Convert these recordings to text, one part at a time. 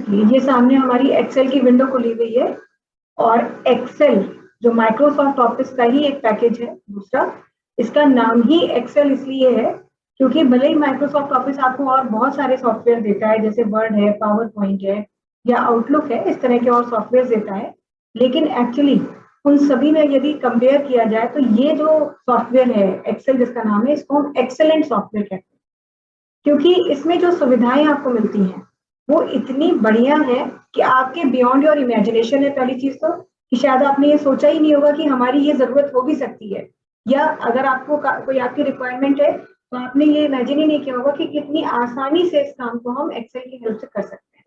ये सामने हमारी एक्सेल की विंडो खुली हुई है और एक्सेल जो माइक्रोसॉफ्ट ऑफिस का ही एक पैकेज है दूसरा, इसका नाम ही एक्सेल इसलिए है क्योंकि भले ही माइक्रोसॉफ्ट ऑफिस आपको और बहुत सारे सॉफ्टवेयर देता है जैसे वर्ड है, पावर पॉइंट है या आउटलुक है, इस तरह के और सॉफ्टवेयर देता है, लेकिन एक्चुअली उन सभी में यदि कंपेयर किया जाए तो ये जो सॉफ्टवेयर है एक्सेल जिसका नाम है, इसको हम एक्सेलेंट सॉफ्टवेयर कहते हैं क्योंकि इसमें जो सुविधाएं आपको मिलती हैं वो इतनी बढ़िया है कि आपके बियॉन्ड योर इमेजिनेशन है। पहली चीज तो कि शायद आपने ये सोचा ही नहीं होगा कि हमारी ये जरूरत हो भी सकती है, या अगर आपको कोई आपकी रिक्वायरमेंट है तो आपने ये इमेजिन ही नहीं किया होगा कि कितनी आसानी से इस काम को हम एक्सेल की हेल्प से कर सकते हैं।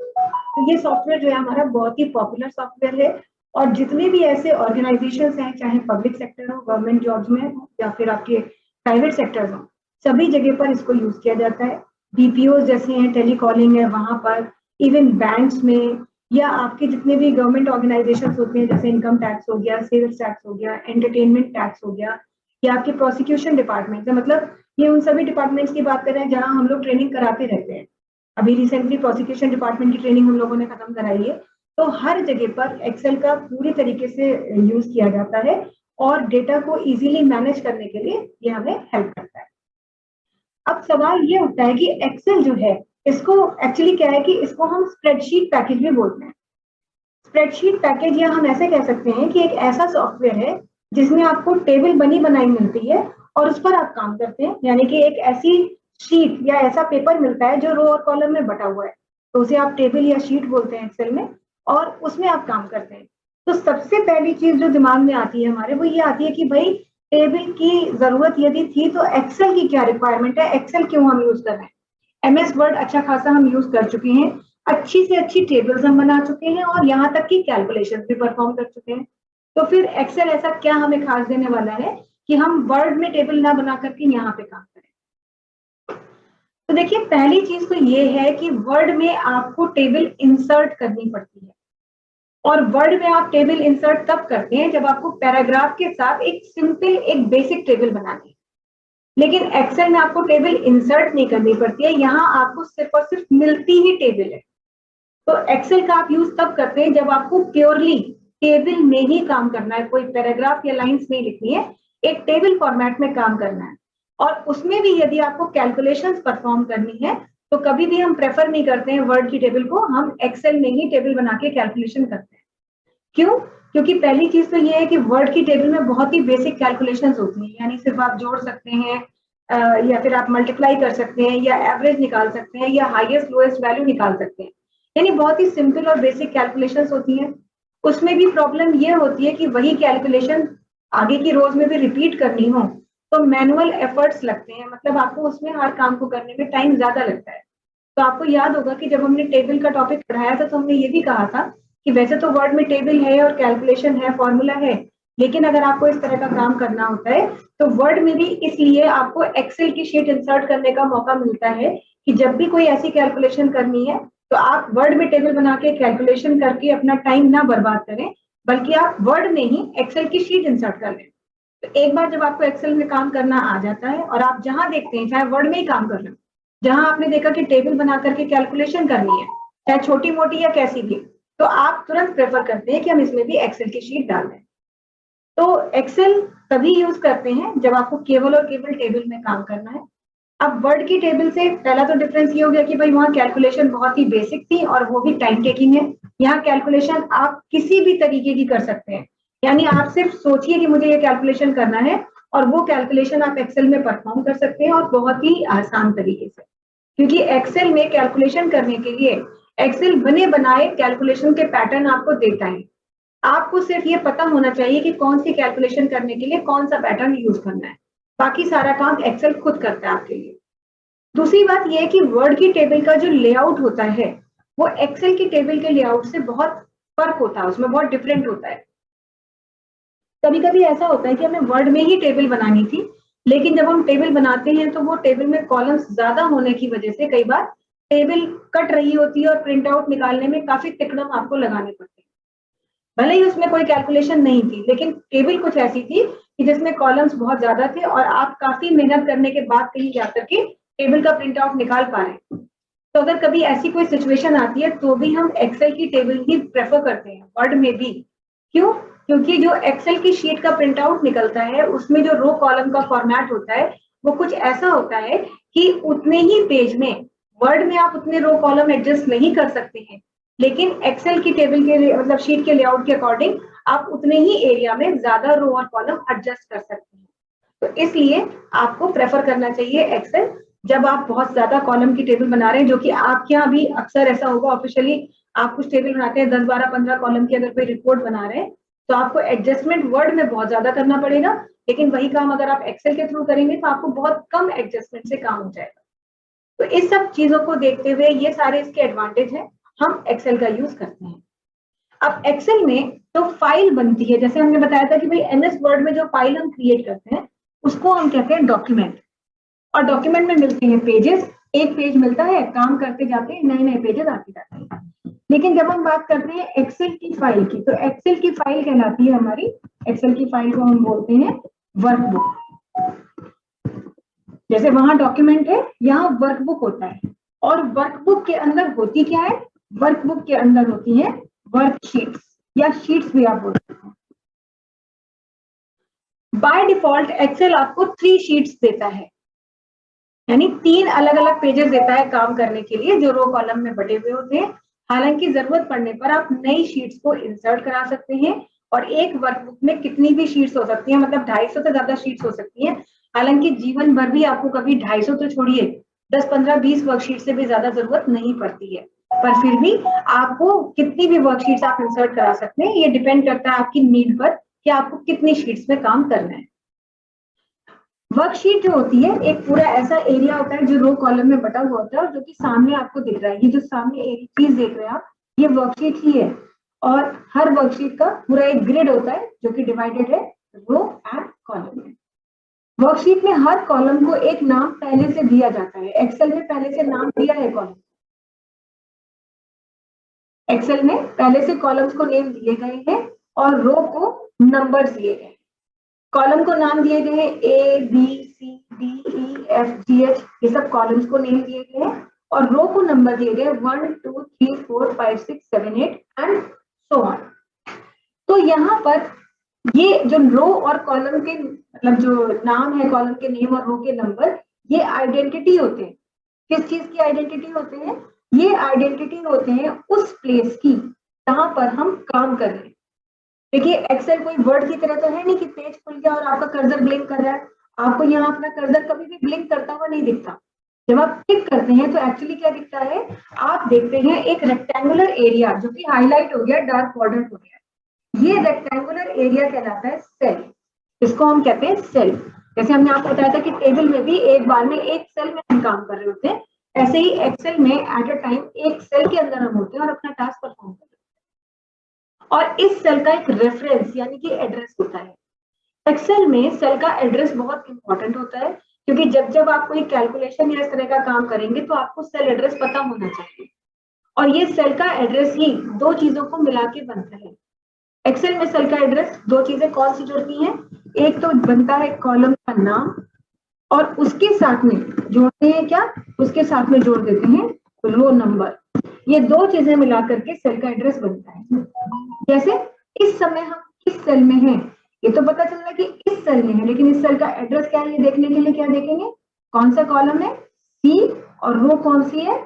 तो ये सॉफ्टवेयर जो है हमारा बहुत ही पॉपुलर सॉफ्टवेयर है और जितने भी ऐसे ऑर्गेनाइजेशन हैं, चाहे पब्लिक सेक्टर हो, गवर्नमेंट जॉब्स में हो या फिर आपके प्राइवेट सेक्टर्स हो, सभी जगह पर इसको यूज किया जाता है। बीपीओ जैसे हैं, टेलीकॉलिंग है वहां पर, इवन बैंक्स में, या आपके जितने भी गवर्नमेंट ऑर्गेनाइजेशन होते हैं जैसे इनकम टैक्स हो गया, सेल्स टैक्स हो गया, एंटरटेनमेंट टैक्स हो गया, या आपके प्रोसिक्यूशन डिपार्टमेंट है, मतलब ये उन सभी डिपार्टमेंट्स की बात कर रहे हैं जहां हम लोग ट्रेनिंग कराते रहते हैं। अभी रिसेंटली प्रोसिक्यूशन डिपार्टमेंट की ट्रेनिंग हम लोगों ने खत्म कराई है। तो हर जगह पर एक्सेल का पूरी तरीके से यूज किया जाता है और डेटा को इजीली मैनेज करने के लिए ये हमें हेल्प करता है। अब सवाल ये उठता है कि एक्सेल जो है इसको एक्चुअली क्या है कि इसको हम स्प्रेडशीट पैकेज भी बोलते हैं। स्प्रेडशीट पैकेज या हम ऐसे कह सकते हैं कि एक ऐसा सॉफ्टवेयर है जिसमें आपको टेबल बनी बनाई मिलती है और उस पर आप काम करते हैं, यानी कि एक ऐसी शीट या ऐसा पेपर मिलता है जो रो और कॉलम में बटा हुआ है, तो उसे आप टेबल या शीट बोलते हैं एक्सेल में, और उसमें आप काम करते हैं। तो सबसे पहली चीज जो दिमाग में आती है हमारे वो ये आती है कि भाई टेबल की जरूरत यदि थी तो एक्सेल की क्या रिक्वायरमेंट है, एक्सेल क्यों हम यूज कर रहे हैं। एमएस वर्ड अच्छा खासा हम यूज कर चुके हैं, अच्छी से अच्छी टेबल्स हम बना चुके हैं और यहाँ तक कि कैलकुलेशन भी परफॉर्म कर चुके हैं। तो फिर एक्सेल ऐसा क्या हमें खास देने वाला है कि हम वर्ड में टेबल ना बना करके यहाँ पे काम करें। तो देखिए पहली चीज तो ये है कि वर्ड में आपको टेबल इंसर्ट करनी पड़ती है, और वर्ड में आप टेबल इंसर्ट तब करते हैं जब आपको पैराग्राफ के साथ एक सिंपल एक बेसिक टेबल बनानी है। लेकिन एक्सेल में आपको टेबल इंसर्ट नहीं करनी पड़ती है, यहाँ आपको सिर्फ और सिर्फ मिलती ही टेबल है। तो एक्सेल का आप यूज तब करते हैं जब आपको प्योरली टेबल में ही काम करना है, कोई पैराग्राफ या लाइंस नहीं लिखनी है, एक टेबल फॉर्मेट में काम करना है। और उसमें भी यदि आपको कैलकुलेशंस परफॉर्म करनी है तो कभी भी हम प्रेफर नहीं करते हैं वर्ड की टेबल को, हम एक्सेल में ही टेबल बना के कैलकुलेशन करते हैं। क्यों? क्योंकि पहली चीज तो ये है कि वर्ड की टेबल में बहुत ही बेसिक कैलकुलेशंस होती हैं, यानी सिर्फ आप जोड़ सकते हैं या फिर आप मल्टीप्लाई कर सकते हैं या एवरेज निकाल सकते हैं या हाईएस्ट लोएस्ट वैल्यू निकाल सकते हैं, यानी बहुत ही सिंपल और बेसिक कैलकुलेशंस होती हैं। उसमें भी प्रॉब्लम ये होती है कि वही कैलकुलेशन आगे की रोज में भी रिपीट करनी हो तो मैनुअल एफर्ट्स लगते हैं, मतलब आपको उसमें हर काम को करने में टाइम ज्यादा लगता है। तो आपको याद होगा कि जब हमने टेबल का टॉपिक पढ़ाया था तो हमने ये भी कहा था कि वैसे तो वर्ड में टेबल है और कैलकुलेशन है, फॉर्मूला है, लेकिन अगर आपको इस तरह का काम करना होता है तो वर्ड में भी इसलिए आपको एक्सेल की शीट इंसर्ट करने का मौका मिलता है कि जब भी कोई ऐसी कैलकुलेशन करनी है तो आप वर्ड में टेबल बना के कैलकुलेशन करके अपना टाइम ना बर्बाद करें, बल्कि आप वर्ड में ही एक्सेल की शीट इंसर्ट कर लें। तो एक बार जब आपको एक्सेल में काम करना आ जाता है और आप जहां देखते हैं, चाहे वर्ड में ही काम कर रहे हो, जहां आपने देखा कि टेबल बना करके कैलकुलेशन करनी है, चाहे छोटी मोटी या कैसी भी, तो आप तुरंत प्रेफर करते हैं कि हम इसमें भी एक्सेल की शीट डाल दें। तो एक्सेल तभी यूज करते हैं जब आपको केवल और केवल टेबल में काम करना है। अब वर्ड की टेबल से पहला तो डिफरेंस ये हो गया कि भाई वहां कैलकुलेशन बहुत ही बेसिक थी और वो भी टाइम टेकिंग है। यहाँ कैलकुलेशन आप किसी भी तरीके की कर सकते हैं, यानी आप सिर्फ सोचिए कि मुझे ये कैलकुलेशन करना है और वो कैलकुलेशन आप एक्सेल में परफॉर्म कर सकते हैं, और बहुत ही आसान तरीके से, क्योंकि एक्सेल में कैलकुलेशन करने के लिए एक्सेल बने बनाए कैलकुलेशन के पैटर्न आपको देता है। आपको सिर्फ ये पता होना चाहिए कि कौन सी कैलकुलेशन करने के लिए कौन सा पैटर्न यूज करना है, बाकी सारा काम एक्सेल खुद करता है आपके लिए। दूसरी बात यह है कि वर्ड की टेबल का जो लेआउट होता है वो एक्सेल की टेबल के लेआउट से बहुत फर्क होता है, उसमें बहुत डिफरेंट होता है। कभी कभी ऐसा होता है कि हमें वर्ड में ही टेबल बनानी थी, लेकिन जब हम टेबल बनाते हैं तो वो टेबल में कॉलम्स ज्यादा होने की वजह से कई बार टेबल कट रही होती है और प्रिंट आउट निकालने में काफी तिकड़म आपको लगाने पड़ते हैं। भले ही उसमें कोई कैलकुलेशन नहीं थी, लेकिन टेबल कुछ ऐसी थी कि जिसमें कॉलम्स बहुत ज्यादा थे और आप काफी मेहनत करने के बाद कहीं जाकर के टेबल का प्रिंट आउट निकाल पा रहे हैं। तो अगर कभी ऐसी कोई सिचुएशन आती है तो भी हम एक्सेल की टेबल ही प्रेफर करते हैं वर्ड में भी। क्यों? क्योंकि जो एक्सेल की शीट का प्रिंट आउट निकलता है उसमें जो रो कॉलम का फॉर्मेट होता है वो कुछ ऐसा होता है कि उतने ही पेज में, वर्ड में आप उतने रो कॉलम एडजस्ट नहीं कर सकते हैं, लेकिन एक्सेल की टेबल के मतलब शीट के लेआउट के अकॉर्डिंग आप उतने ही एरिया में ज्यादा रो और कॉलम एडजस्ट कर सकते हैं। तो इसलिए आपको प्रेफर करना चाहिए एक्सेल जब आप बहुत ज्यादा कॉलम की टेबल बना रहे हैं, जो कि आपके यहाँ भी अक्सर ऐसा होगा ऑफिशियली आप कुछ टेबल बनाते हैं 10, 12, 15 कॉलम की अगर कोई रिपोर्ट बना रहे हैं तो आपको एडजस्टमेंट वर्ड में बहुत ज्यादा करना पड़ेगा, लेकिन वही काम अगर आप एक्सेल के थ्रू करेंगे तो आपको बहुत कम एडजस्टमेंट से काम हो जाएगा। तो इस सब चीजों को देखते हुए ये सारे इसके एडवांटेज हैं, हम एक्सेल का यूज करते हैं। अब एक्सेल में तो फाइल बनती है, जैसे हमने बताया था कि भाई एमएस वर्ड में जो फाइल हम क्रिएट करते हैं उसको हम कहते हैं डॉक्यूमेंट, और डॉक्यूमेंट में मिलते हैं पेजेस, एक पेज मिलता है, काम करते जाते हैं नए नए पेजेस आते जाते हैं। लेकिन जब हम बात करते हैं एक्सेल की फाइल की, तो एक्सेल की फाइल कहलाती है हमारी, एक्सेल की फाइल को हम बोलते हैं वर्कबुक। जैसे वहां डॉक्यूमेंट है, यहाँ वर्कबुक होता है, और वर्कबुक के अंदर होती क्या है, वर्कबुक के अंदर होती है वर्कशीट्स या शीट्स भी आप बोल सकते हैं। बाय डिफॉल्ट एक्सेल आपको 3 शीट्स देता है, यानी 3 अलग अलग पेजेस देता है काम करने के लिए जो रो कॉलम में बटे हुए होते हैं। हालांकि जरूरत पड़ने पर आप नई शीट्स को इंसर्ट करा सकते हैं, और एक वर्कबुक में कितनी भी शीट्स हो सकती हैं, मतलब 250 से ज्यादा शीट्स हो सकती हैं। हालांकि जीवन भर भी आपको कभी 250 तो छोड़िए 10, 15, 20 वर्कशीट से भी ज्यादा जरूरत नहीं पड़ती है, पर फिर भी आपको कितनी भी वर्कशीट्स आप इंसर्ट करा सकते हैं, ये डिपेंड करता है आपकी नीड पर कि आपको कितनी शीट्स में काम करना है। वर्कशीट जो होती है एक पूरा ऐसा एरिया होता है जो रो कॉलम में बटा हुआ होता है, और जो कि सामने आपको दिख रहा है, ये जो सामने एक चीज देख रहे हैं आप, ये वर्कशीट ही है। और हर वर्कशीट का पूरा एक ग्रिड होता है जो कि डिवाइडेड है रो एंड कॉलम में। वर्कशीट में हर कॉलम को एक नाम पहले से दिया जाता है, एक्सेल में पहले से नाम दिया है कॉलम, एक्सेल में पहले से कॉलम्स को नेम दिए गए हैं और रो को नंबर्स दिए गए हैं। कॉलम को नाम दिए गए हैं A B C D E F G H, ये सब कॉलम्स को नेम दिए गए हैं, और रो को नंबर दिए गए 1 2 3 4 5 6 7 8 एंड सो ऑन। तो यहाँ पर ये जो रो और कॉलम के मतलब जो नाम है, कॉलम के नेम और रो के नंबर, ये आइडेंटिटी होते हैं। किस चीज की आइडेंटिटी होते हैं? ये आइडेंटिटी होते हैं उस प्लेस की जहां पर हम काम कर रहे हैं। देखिए एक्सेल कोई वर्ड की तरह तो है नहीं कि पेज खुल गया और आपका कर्सर ब्लिंक कर रहा है, आपको यहाँ अपना कर्सर कभी भी ब्लिंक करता हुआ नहीं दिखता। जब आप क्लिक करते हैं तो एक्चुअली क्या दिखता है, आप देखते हैं एक रेक्टेंगुलर एरिया जो कि हाईलाइट हो गया, डार्क बॉर्डर हो गया, ये रेक्टेंगुलर एरिया कहलाता है सेल। इसको हम कहते हैं सेल। जैसे हमने आपको बताया था कि टेबल में भी एक बार में एक सेल में हम काम कर रहे होते हैं, ऐसे ही एक्सेल में एट अ टाइम एक सेल के अंदर हम होते हैं और अपना टास्क परफॉर्म करते हैं। और इस सेल का एक रेफरेंस यानी कि एड्रेस होता है। एक्सेल में सेल का एड्रेस बहुत इंपॉर्टेंट होता है, क्योंकि जब जब आप कोई कैलकुलेशन या इस तरह का काम करेंगे तो आपको सेल एड्रेस पता होना चाहिए, और ये सेल का एड्रेस ही 2 चीजों को मिला के बनता है। एक्सेल में सेल का एड्रेस 2 चीजें कौन सी जुड़ती हैं, एक तो बनता है कॉलम का नाम, और उसके साथ में जोड़ते हैं क्या, उसके साथ में जोड़ देते हैं रो नंबर। ये 2 चीजें मिला करके सेल का एड्रेस बनता है। जैसे इस समय हम किस सेल में हैं, ये तो पता चल रहा है कि इस सेल में है, लेकिन इस सेल का एड्रेस क्या है ये देखने के लिए क्या देखेंगे, कौन सा कॉलम है, सी, और रो कौन सी है,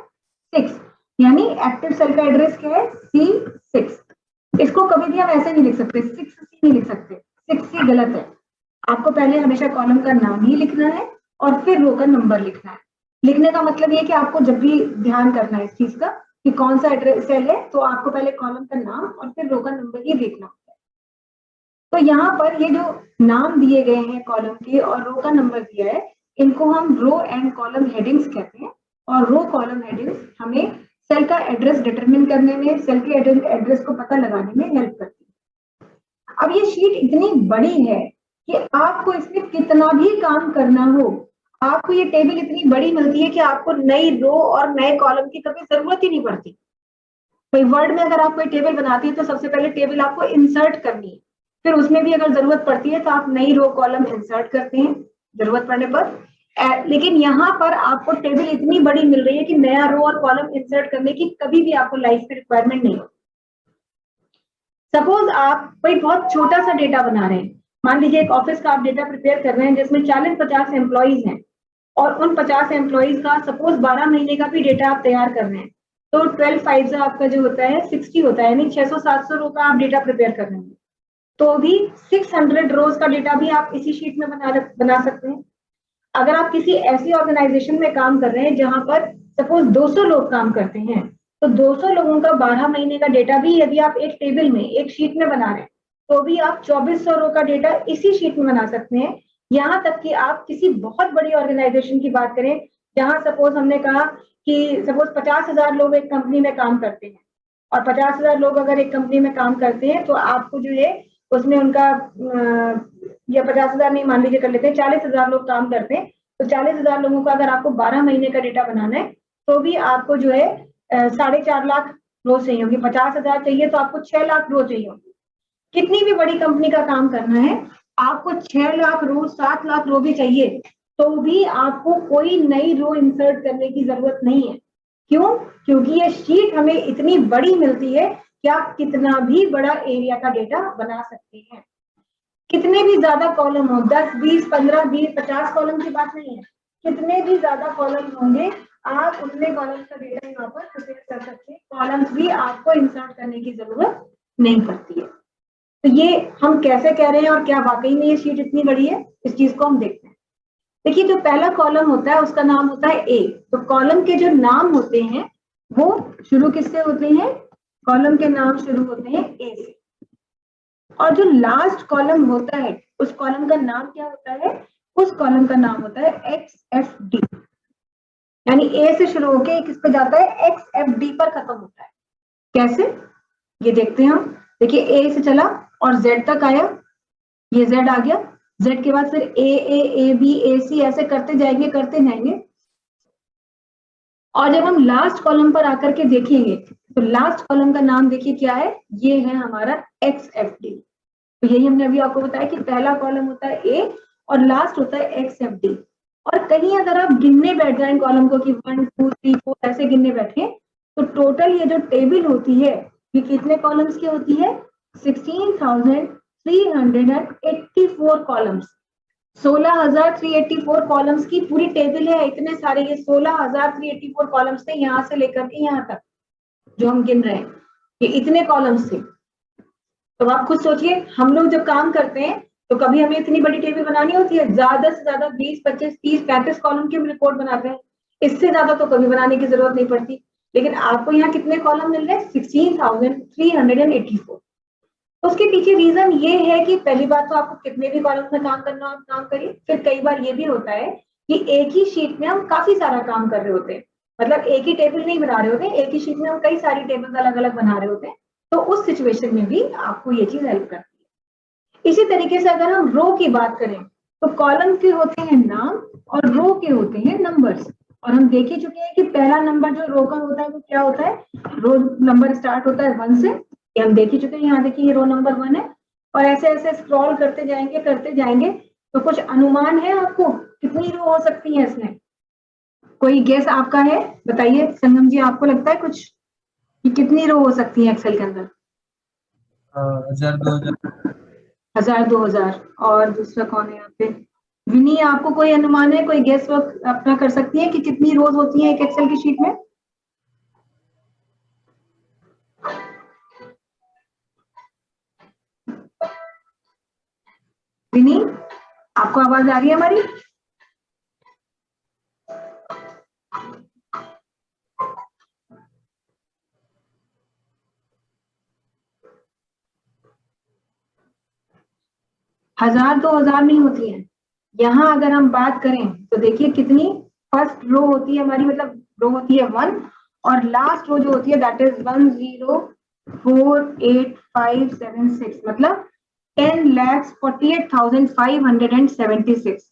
6, यानी एक्टिव सेल का एड्रेस क्या है, C6। इसको कभी भी हम ऐसे नहीं लिख सकते, 6C नहीं लिख सकते, 6C गलत है। आपको पहले हमेशा कॉलम का नाम ही लिखना है और फिर रो का नंबर लिखना है। लिखने का मतलब ये कि आपको जब भी ध्यान करना है इस चीज का कि कौन सा एड्रेस सेल है, तो आपको पहले कॉलम का नाम और फिर रो का नंबर ही देखना होता है। तो यहाँ पर ये जो नाम दिए गए हैं कॉलम के और रो का नंबर दिया है, इनको हम रो एंड कॉलम हेडिंग्स कहते हैं, और रो कॉलम हेडिंग्स हमें सेल का एड्रेस डिटरमिन करने में, सेल के एड्रेस को पता लगाने में हेल्प करती है। अब ये शीट इतनी बड़ी है कि आपको इसमें कितना भी काम करना हो, आपको ये टेबल इतनी बड़ी मिलती है कि आपको नई रो और नए कॉलम की कभी जरूरत ही नहीं पड़ती। कोई वर्ड में अगर आप कोई टेबल बनाती है तो सबसे पहले टेबल आपको इंसर्ट करनी है, फिर उसमें भी अगर जरूरत पड़ती है तो आप नई रो कॉलम इंसर्ट करते हैं जरूरत पड़ने पर। लेकिन यहाँ पर आपको टेबल इतनी बड़ी मिल रही है कि नया रो और कॉलम इंसर्ट करने की कभी भी आपको लाइफ में रिक्वायरमेंट नहीं हो। सपोज आप कोई बहुत छोटा सा डेटा बना रहे हैं, मान लीजिए एक ऑफिस का आप डेटा प्रिपेयर कर रहे हैं जिसमें 40-50 एम्प्लॉइज हैं और उन 50 एम्प्लॉइज का सपोज 12 महीने का भी डेटा आप तैयार कर रहे हैं, तो 12 5 आपका जो होता है 60 होता है, यानी 600-700 रो का आप डेटा प्रिपेयर कर रहे हैं, तो भी 600 रोज का डेटा भी आप इसी शीट में बना सकते हैं। अगर आप किसी ऐसी ऑर्गेनाइजेशन में काम कर रहे हैं जहां पर सपोज 200 लोग काम करते हैं, तो 200 लोगों का 12 महीने का डेटा भी यदि आप एक टेबल में एक शीट में बना रहे हैं, तो भी आप 2400 रो का डेटा इसी शीट में बना सकते हैं। यहाँ तक कि आप किसी बहुत बड़ी ऑर्गेनाइजेशन की बात करें जहां सपोज हमने कहा कि सपोज 50,000 लोग एक कंपनी में काम करते हैं, और 50,000 लोग अगर एक कंपनी में काम करते हैं तो आपको जो है उसमें उनका या 50,000 नहीं, मान लीजिए कर लेते हैं 40,000 लोग काम करते हैं, तो 40,000 लोगों का अगर आपको 12 महीने का डेटा बनाना है तो भी आपको जो है 4.5 लाख रो चाहिए होगी। 50,000 चाहिए तो आपको 6 लाख रो चाहिए होगी। कितनी भी बड़ी कंपनी का काम करना है, आपको 6 लाख रो 7 लाख रो भी चाहिए, तो भी आपको कोई नई रो इंसर्ट करने की जरूरत नहीं है। क्यों? क्योंकि ये शीट हमें इतनी बड़ी मिलती है कि आप कितना भी बड़ा एरिया का डेटा बना सकते हैं। कितने भी ज्यादा कॉलम हो, 10 20 15 20 50 कॉलम की बात नहीं है, कितने भी ज्यादा कॉलम होंगे आप उतने कॉलम्स का डेटा यहाँ पर प्रिपेयर कर सकते हैं। कॉलम्स भी आपको इंसर्ट करने की जरूरत नहीं पड़ती है। तो ये हम कैसे कह रहे हैं और क्या वाकई में ये शीट इतनी बड़ी है, इस चीज को हम देखते हैं। देखिए जो पहला कॉलम होता है उसका नाम होता है ए। तो कॉलम के जो नाम होते हैं वो शुरू किससे होते हैं? कॉलम के नाम शुरू होते हैं ए से। और जो लास्ट कॉलम होता है उस कॉलम का नाम क्या होता है? उस कॉलम का नाम होता है एक्स एफ डी। यानी ए से शुरू होके किस पे जाता है? एक्स एफ डी पर खत्म होता है। कैसे? ये देखते हैं हम। देखिए ए से चला और जेड तक आया, ये जेड आ गया, जेड के बाद फिर ए बी ए सी ऐसे करते जाएंगे। और जब हम लास्ट कॉलम पर आकर के देखेंगे तो लास्ट कॉलम का नाम देखिए क्या है? ये है हमारा एक्स एफ डी। तो यही हमने अभी आपको बताया कि पहला कॉलम होता है ए और लास्ट होता है एक्स एफ डी। और कहीं अगर आप गिनने बैठ जाए कॉलम को कि 1 2 3 4 ऐसे गिनने बैठे, तो टोटल ये जो टेबल होती है ये कितने कॉलम्स की होती है? 16,384 कॉलम्स। 16,384 कॉलम्स की पूरी टेबल है। इतने सारे ये 16,384 कॉलम्स थे यहाँ से लेकर के यहाँ तक जो हम गिन रहे हैं, ये इतने कॉलम्स थे। तो आप खुद सोचिए, हम लोग जब काम करते हैं तो कभी हमें इतनी बड़ी टेबल बनानी होती है? ज्यादा से ज्यादा 20 25 30 35 कॉलम की हम रिपोर्ट बनाते हैं, इससे ज्यादा तो कभी बनाने की जरूरत नहीं पड़ती। लेकिन आपको यहाँ कितने कॉलम मिल रहे हैं? 16,384। उसके पीछे रीजन ये है कि पहली बात तो आपको कितने भी कॉलम में काम करना हो आप काम करिए। फिर कई बार ये भी होता है कि एक ही शीट में हम काफी सारा काम कर रहे होते हैं, मतलब एक ही टेबल नहीं बना रहे होते, एक ही शीट में हम कई सारी टेबल्स अलग अलग बना रहे होते हैं, तो उस सिचुएशन में भी आपको ये चीज हेल्प करती है। इसी तरीके से अगर हम रो की बात करें तो कॉलम के होते हैं नाम और रो के होते हैं नंबर्स। और हम देख ही चुके हैं कि पहला नंबर जो रो का होता है वो क्या होता है? रो नंबर स्टार्ट होता है 1 से, ये हम देख ही चुके हैं। यहाँ देखिए ये रो नंबर 1 है और ऐसे ऐसे स्क्रॉल करते जाएंगे तो कुछ अनुमान है आपको कितनी रो हो सकती है इसमें? कोई गेस आपका है? बताइए संगम जी, आपको लगता है कुछ कि कितनी रो हो सकती है एक्सेल के अंदर? 1000 2000 1000 2000। और दूसरा कौन है यहाँ पे? विनी, आपको कोई अनुमान है? कोई गेस वर्क अपना कर सकती है कि कितनी रोज होती है एक एक्सेल की शीट में? विनी, आपको आवाज आ रही है हमारी? हजार 2000 नहीं होती है। यहाँ अगर हम बात करें तो देखिए कितनी फर्स्ट रो होती है हमारी, मतलब रो होती है 1 और लास्ट रो जो होती है दैट इज 1048,576, मतलब 10,48,576।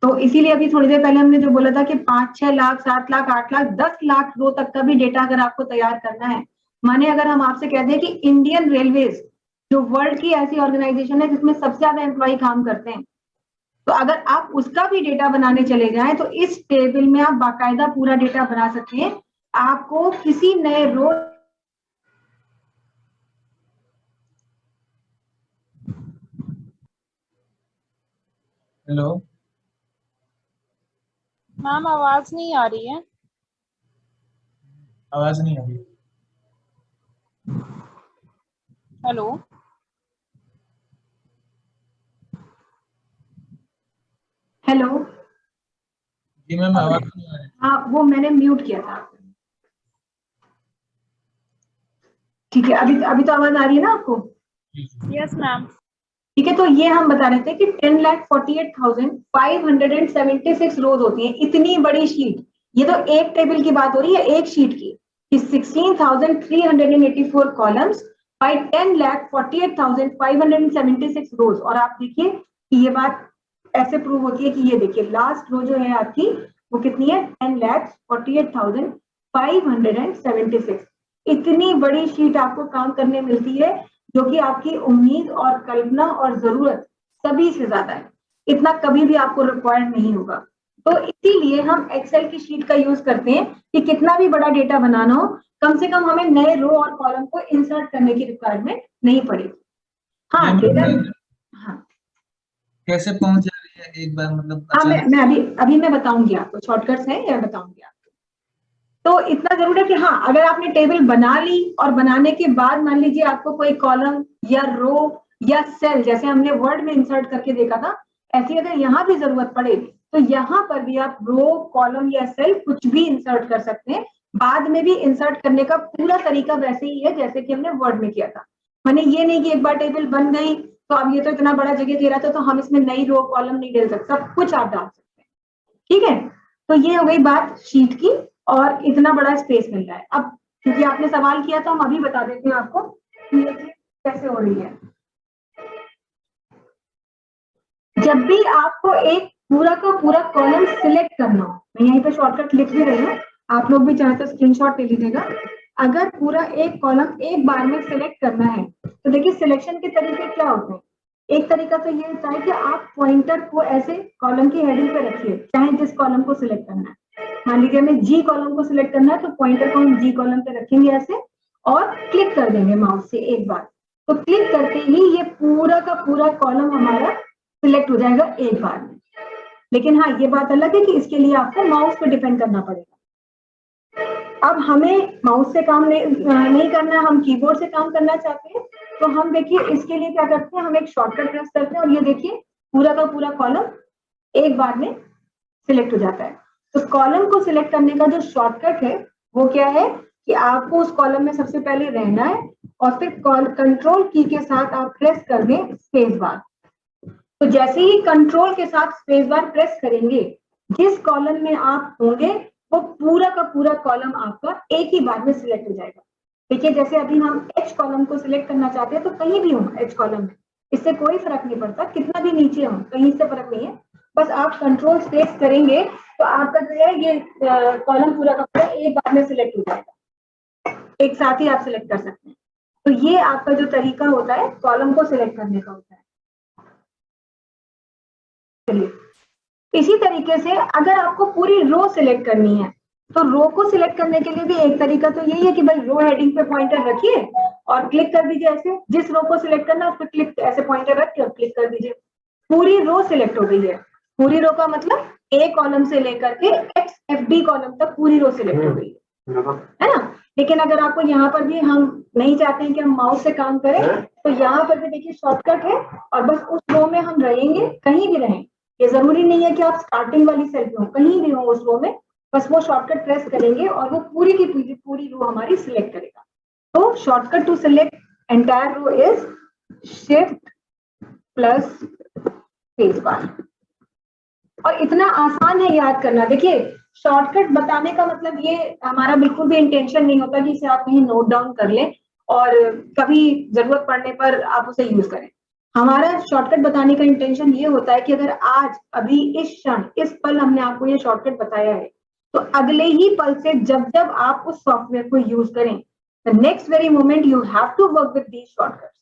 तो इसीलिए अभी थोड़ी देर पहले हमने जो बोला था कि 5 6 लाख 7 लाख 8 लाख 10 लाख रो तक का भी डेटा अगर आपको तैयार करना है, माने अगर हम आपसे कह दें कि इंडियन रेलवेज जो वर्ल्ड की ऐसी ऑर्गेनाइजेशन है जिसमें सबसे ज्यादा एम्प्लॉय काम करते हैं, तो अगर आप उसका भी डेटा बनाने चले जाएं तो इस टेबल में आप बाकायदा पूरा डेटा बना सकते हैं। आपको किसी नए रो हेलो मैम आवाज नहीं आ रही है। आवाज नहीं आ रही। हेलो हेलो जी मैम आवाज नहीं आ रही। हाँ वो मैंने म्यूट किया था। ठीक है, अभी अभी तो आवाज आ रही है ना आपको? जी, जी। Yes ma'am. ठीक है, तो ये हम बता रहे थे कि 10,48,576 रोज होती हैं इतनी बड़ी शीट। ये तो एक टेबल की बात हो रही है, एक शीट की, कि 16,384 कॉलम्स बाई 10,48,576 रोज। और आप देखिए कि ये बात ऐसे प्रूव होती है कि ये देखिए लास्ट रो जो है आपकी वो कितनी है, 10,48,576। इतनी बड़ी शीट आपको काम करने मिलती है जो कि आपकी उम्मीद और कल्पना और जरूरत सभी से ज्यादा है। इतना कभी भी आपको रिक्वायर्ड नहीं होगा। तो इसीलिए हम एक्सेल की शीट का यूज करते हैं कि कितना भी बड़ा डेटा बनाना हो, कम से कम हमें नए रो और कॉलम को इंसर्ट करने की रिक्वायरमेंट नहीं पड़ेगी। हाँ मैम, डेटा, हाँ कैसे पहुंच जा रही है एक बार मतलब हाँ अचानक? मैं अभी मैं बताऊंगी आपको, शॉर्टकट्स हैं या बताऊंगी आपको। तो इतना जरूर है कि हाँ अगर आपने टेबल बना ली और बनाने के बाद मान लीजिए आपको कोई कॉलम या रो या सेल, जैसे हमने वर्ड में इंसर्ट करके देखा था, ऐसी अगर यहाँ भी जरूरत पड़े तो यहाँ पर भी आप रो कॉलम या सेल कुछ भी इंसर्ट कर सकते हैं। बाद में भी इंसर्ट करने का पूरा तरीका वैसे ही है जैसे कि हमने वर्ड में किया था। मैंने ये नहीं कि एक बार टेबल बन गई तो अब ये तो इतना बड़ा जगह दे रहा था तो हम इसमें नई रो कॉलम नहीं डाल सकते, सब कुछ आप डाल सकते हैं। ठीक है, तो ये हो गई बात शीट की, और इतना बड़ा स्पेस मिल रहा है। अब क्योंकि आपने सवाल किया तो हम अभी बता देते हैं आपको कि ये चीज कैसे हो रही है। जब भी आपको एक पूरा का पूरा कॉलम सिलेक्ट करना हो, मैं यहीं पे शॉर्टकट लिख भी रही हूँ, आप लोग भी चाहे तो स्क्रीनशॉट ले लीजिएगा। अगर पूरा एक कॉलम एक बार में सिलेक्ट करना है तो देखिए सिलेक्शन के तरीके क्या होते हैं। एक तरीका तो ये होता है कि आप पॉइंटर को ऐसे कॉलम की हेडिंग पे रखिए, चाहे जिस कॉलम को सिलेक्ट करना है। मान लीजिए हमें जी कॉलम को सिलेक्ट करना है तो पॉइंटर को हम जी कॉलम पे रखेंगे ऐसे और क्लिक कर देंगे माउस से एक बार। तो क्लिक करते ही ये पूरा का पूरा कॉलम हमारा सिलेक्ट हो जाएगा एक बार में। लेकिन हाँ ये बात अलग है कि इसके लिए आपको माउस पे डिपेंड करना पड़ेगा। अब हमें माउस से काम नहीं करना, हम कीबोर्ड से काम करना चाहते हैं तो हम देखिए इसके लिए क्या करते हैं, हम एक शॉर्टकट प्रेस करते हैं और ये देखिए पूरा का पूरा कॉलम एक बार में सिलेक्ट हो जाता है। तो कॉलम को सिलेक्ट करने का जो शॉर्टकट है वो क्या है कि आपको उस कॉलम में सबसे पहले रहना है और फिर कंट्रोल की के साथ आप प्रेस कर दें स्पेस बार। तो जैसे ही कंट्रोल के साथ स्पेस बार प्रेस करेंगे, जिस कॉलम में आप होंगे वो पूरा का पूरा कॉलम आपका एक ही बार में सिलेक्ट हो जाएगा। देखिए जैसे अभी हम एच कॉलम को सिलेक्ट करना चाहते हैं तो कहीं भी हो एच कॉलम में, इससे कोई फर्क नहीं पड़ता, कितना भी नीचे हो कहीं से फर्क नहीं है। बस आप कंट्रोल स्पेस करेंगे तो आपका जो है ये कॉलम पूरा का पूरा एक बार में सिलेक्ट हो जाएगा, एक साथ ही आप सिलेक्ट कर सकते हैं। तो ये आपका जो तरीका होता है कॉलम को सिलेक्ट करने का होता है। चलिए इसी तरीके से अगर आपको पूरी रो सिलेक्ट करनी है तो रो को सिलेक्ट करने के लिए भी एक तरीका तो यही है कि भाई रो हेडिंग पे पॉइंटर रखिए और क्लिक कर दीजिए ऐसे, जिस रो को सिलेक्ट करना है उस पर क्लिक ऐसे पॉइंटर रख के और क्लिक कर दीजिए, पूरी रो सिलेक्ट हो गई है। पूरी रो का मतलब ए कॉलम से लेकर के एक्स एफ डी कॉलम तक पूरी रो सिलेक्ट हो गई है ना। लेकिन अगर आपको यहाँ पर भी हम नहीं चाहते हैं कि हम माउस से काम करें तो यहाँ पर भी देखिए शॉर्टकट है और बस उस रो में हम रहेंगे, कहीं भी रहें। ये जरूरी नहीं है कि आप स्टार्टिंग वाली सेल पे हो, कहीं भी हो उस रो में, बस वो शॉर्टकट प्रेस करेंगे और वो पूरी की पूरी रो हमारी सिलेक्ट करेगा। तो shortcut to select entire row is shift plus space bar. और इतना आसान है याद करना। देखिए शॉर्टकट बताने का मतलब ये हमारा बिल्कुल भी इंटेंशन नहीं होता कि इसे आप कहीं नोट डाउन कर लें और कभी जरूरत पड़ने पर आप उसे यूज करें। हमारा शॉर्टकट बताने का इंटेंशन ये होता है कि अगर आज अभी इस क्षण इस पल हमने आपको ये शॉर्टकट बताया है तो अगले ही पल से जब जब आप उस सॉफ्टवेयर को यूज करें, the next very moment you have to work with these shortcuts.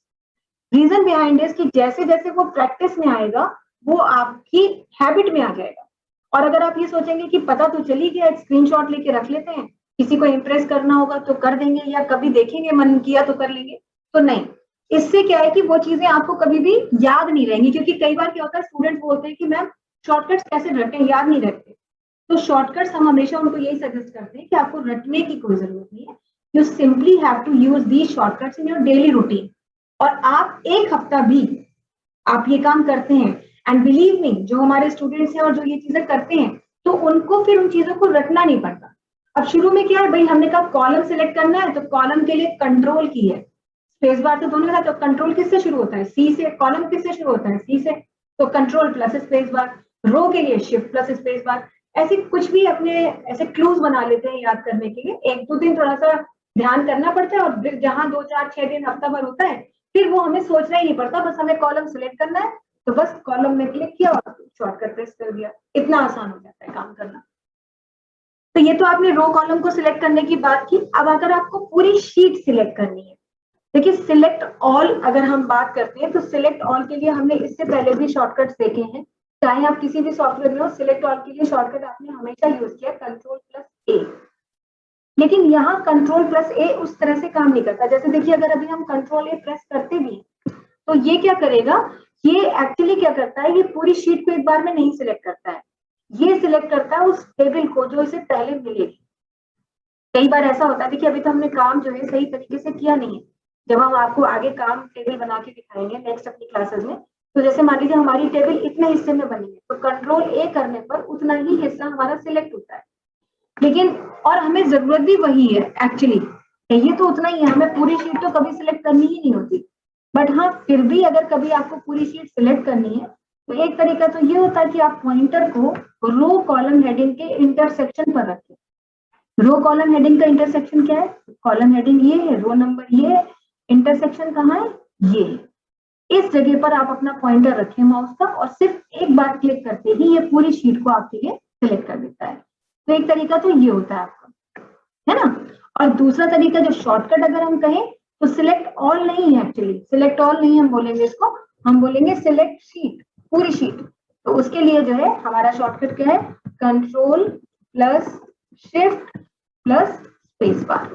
Reason behind is कि जैसे जैसे वो प्रैक्टिस में आएगा वो आपकी हैबिट में आ जाएगा। और अगर आप ये सोचेंगे कि पता तो चली गया, एक स्क्रीनशॉट लेके रख लेते हैं, किसी को इम्प्रेस करना होगा तो कर देंगे, या कभी देखेंगे मन किया तो कर लेंगे, तो नहीं। इससे क्या है कि वो चीजें आपको कभी भी याद नहीं रहेंगी, क्योंकि कई बार क्या होता है, स्टूडेंट्स बोलते हैं कि मैम शॉर्टकट्स कैसे रटें, याद नहीं रहते। तो शॉर्टकट्स हम हमेशा उनको यही सजेस्ट करते हैं कि आपको रटने की कोई जरूरत नहीं है, you simply have to use these shortcuts in your daily routine. और आप एक हफ्ता भी आप ये काम करते हैं, एंड बिलीव मी, जो हमारे स्टूडेंट्स हैं और जो ये चीजें करते हैं, तो उनको फिर उन चीजों को रटना नहीं पड़ता। अब शुरू में क्या है भाई, हमने कहा कॉलम सिलेक्ट करना है, तो कॉलम के लिए कंट्रोल की है, स्पेस बार तो दोनों है, तो कंट्रोल किससे शुरू होता है, सी से। कॉलम किससे शुरू होता है, सी से, तो कंट्रोल प्लस स्पेस बार। रो के लिए शिफ्ट प्लस स्पेस बार। ऐसे कुछ भी अपने ऐसे क्लूज बना लेते हैं याद करने के लिए। एक दो दिन थोड़ा सा ध्यान करना पड़ता है, और जहां 2 4 6 दिन हफ्ता भर होता है, फिर वो हमें सोचना ही नहीं पड़ता, बस हमें कॉलम सिलेक्ट करना है, तो बस कॉलम में क्लिक किया और शॉर्टकट प्रेस कर दिया, इतना आसान हो जाता है काम करना। तो ये तो आपने रो कॉलम को सिलेक्ट करने की बात की। अब अगर आपको पूरी शीट सिलेक्ट करनी है, देखिए सिलेक्ट ऑल अगर हम बात करते हैं, तो सिलेक्ट ऑल के लिए हमने इससे पहले भी शॉर्टकट्स देखे हैं, चाहे आप किसी भी सॉफ्टवेयर में हो, सिलेक्ट ऑल के लिए शॉर्टकट आपने हमेशा यूज किया कंट्रोल प्लस ए। लेकिन यहाँ कंट्रोल प्लस ए उस तरह से काम नहीं करता। जैसे देखिए, अगर अभी हम कंट्रोल ए प्रेस करते भी हैं, तो ये क्या करेगा, ये एक्चुअली क्या करता है, ये पूरी शीट को एक बार में नहीं सिलेक्ट करता है, ये सिलेक्ट करता है उस टेबल को जो इसे पहले मिलेगी। कई बार ऐसा होता है, देखिए अभी तो हमने काम जो है सही तरीके से किया नहीं है, जब हम आपको आगे काम टेबल बना के दिखाएंगे नेक्स्ट अपनी क्लासेस में, तो जैसे मान लीजिए हमारी टेबल इतने हिस्से में बनी है, तो कंट्रोल ए करने पर उतना ही हिस्सा हमारा सिलेक्ट होता है। लेकिन और हमें जरूरत भी वही है एक्चुअली, ये तो उतना ही है, हमें पूरी शीट तो कभी सिलेक्ट करनी ही नहीं होती। बट हाँ, फिर भी अगर कभी आपको पूरी शीट सिलेक्ट करनी है, तो एक तरीका तो ये होता है कि आप पॉइंटर को रो कॉलम हेडिंग के इंटरसेक्शन पर रखें। रो कॉलम हेडिंग का इंटरसेक्शन क्या है, कॉलम हेडिंग ये है, रो नंबर ये है, इंटरसेक्शन कहाँ है, ये है। इस जगह पर आप अपना पॉइंटर रखें माउस का, और सिर्फ एक बार क्लिक करते ही ये पूरी शीट को आपके लिए सिलेक्ट कर देता है। तो एक तरीका तो ये होता है आपका, है ना। और दूसरा तरीका जो शॉर्टकट अगर हम कहें, तो सिलेक्ट ऑल नहीं है, एक्चुअली सिलेक्ट ऑल नहीं हम बोलेंगे इसको, हम बोलेंगे सिलेक्ट शीट, पूरी शीट। तो उसके लिए जो है हमारा शॉर्टकट क्या है, control plus shift plus space बार।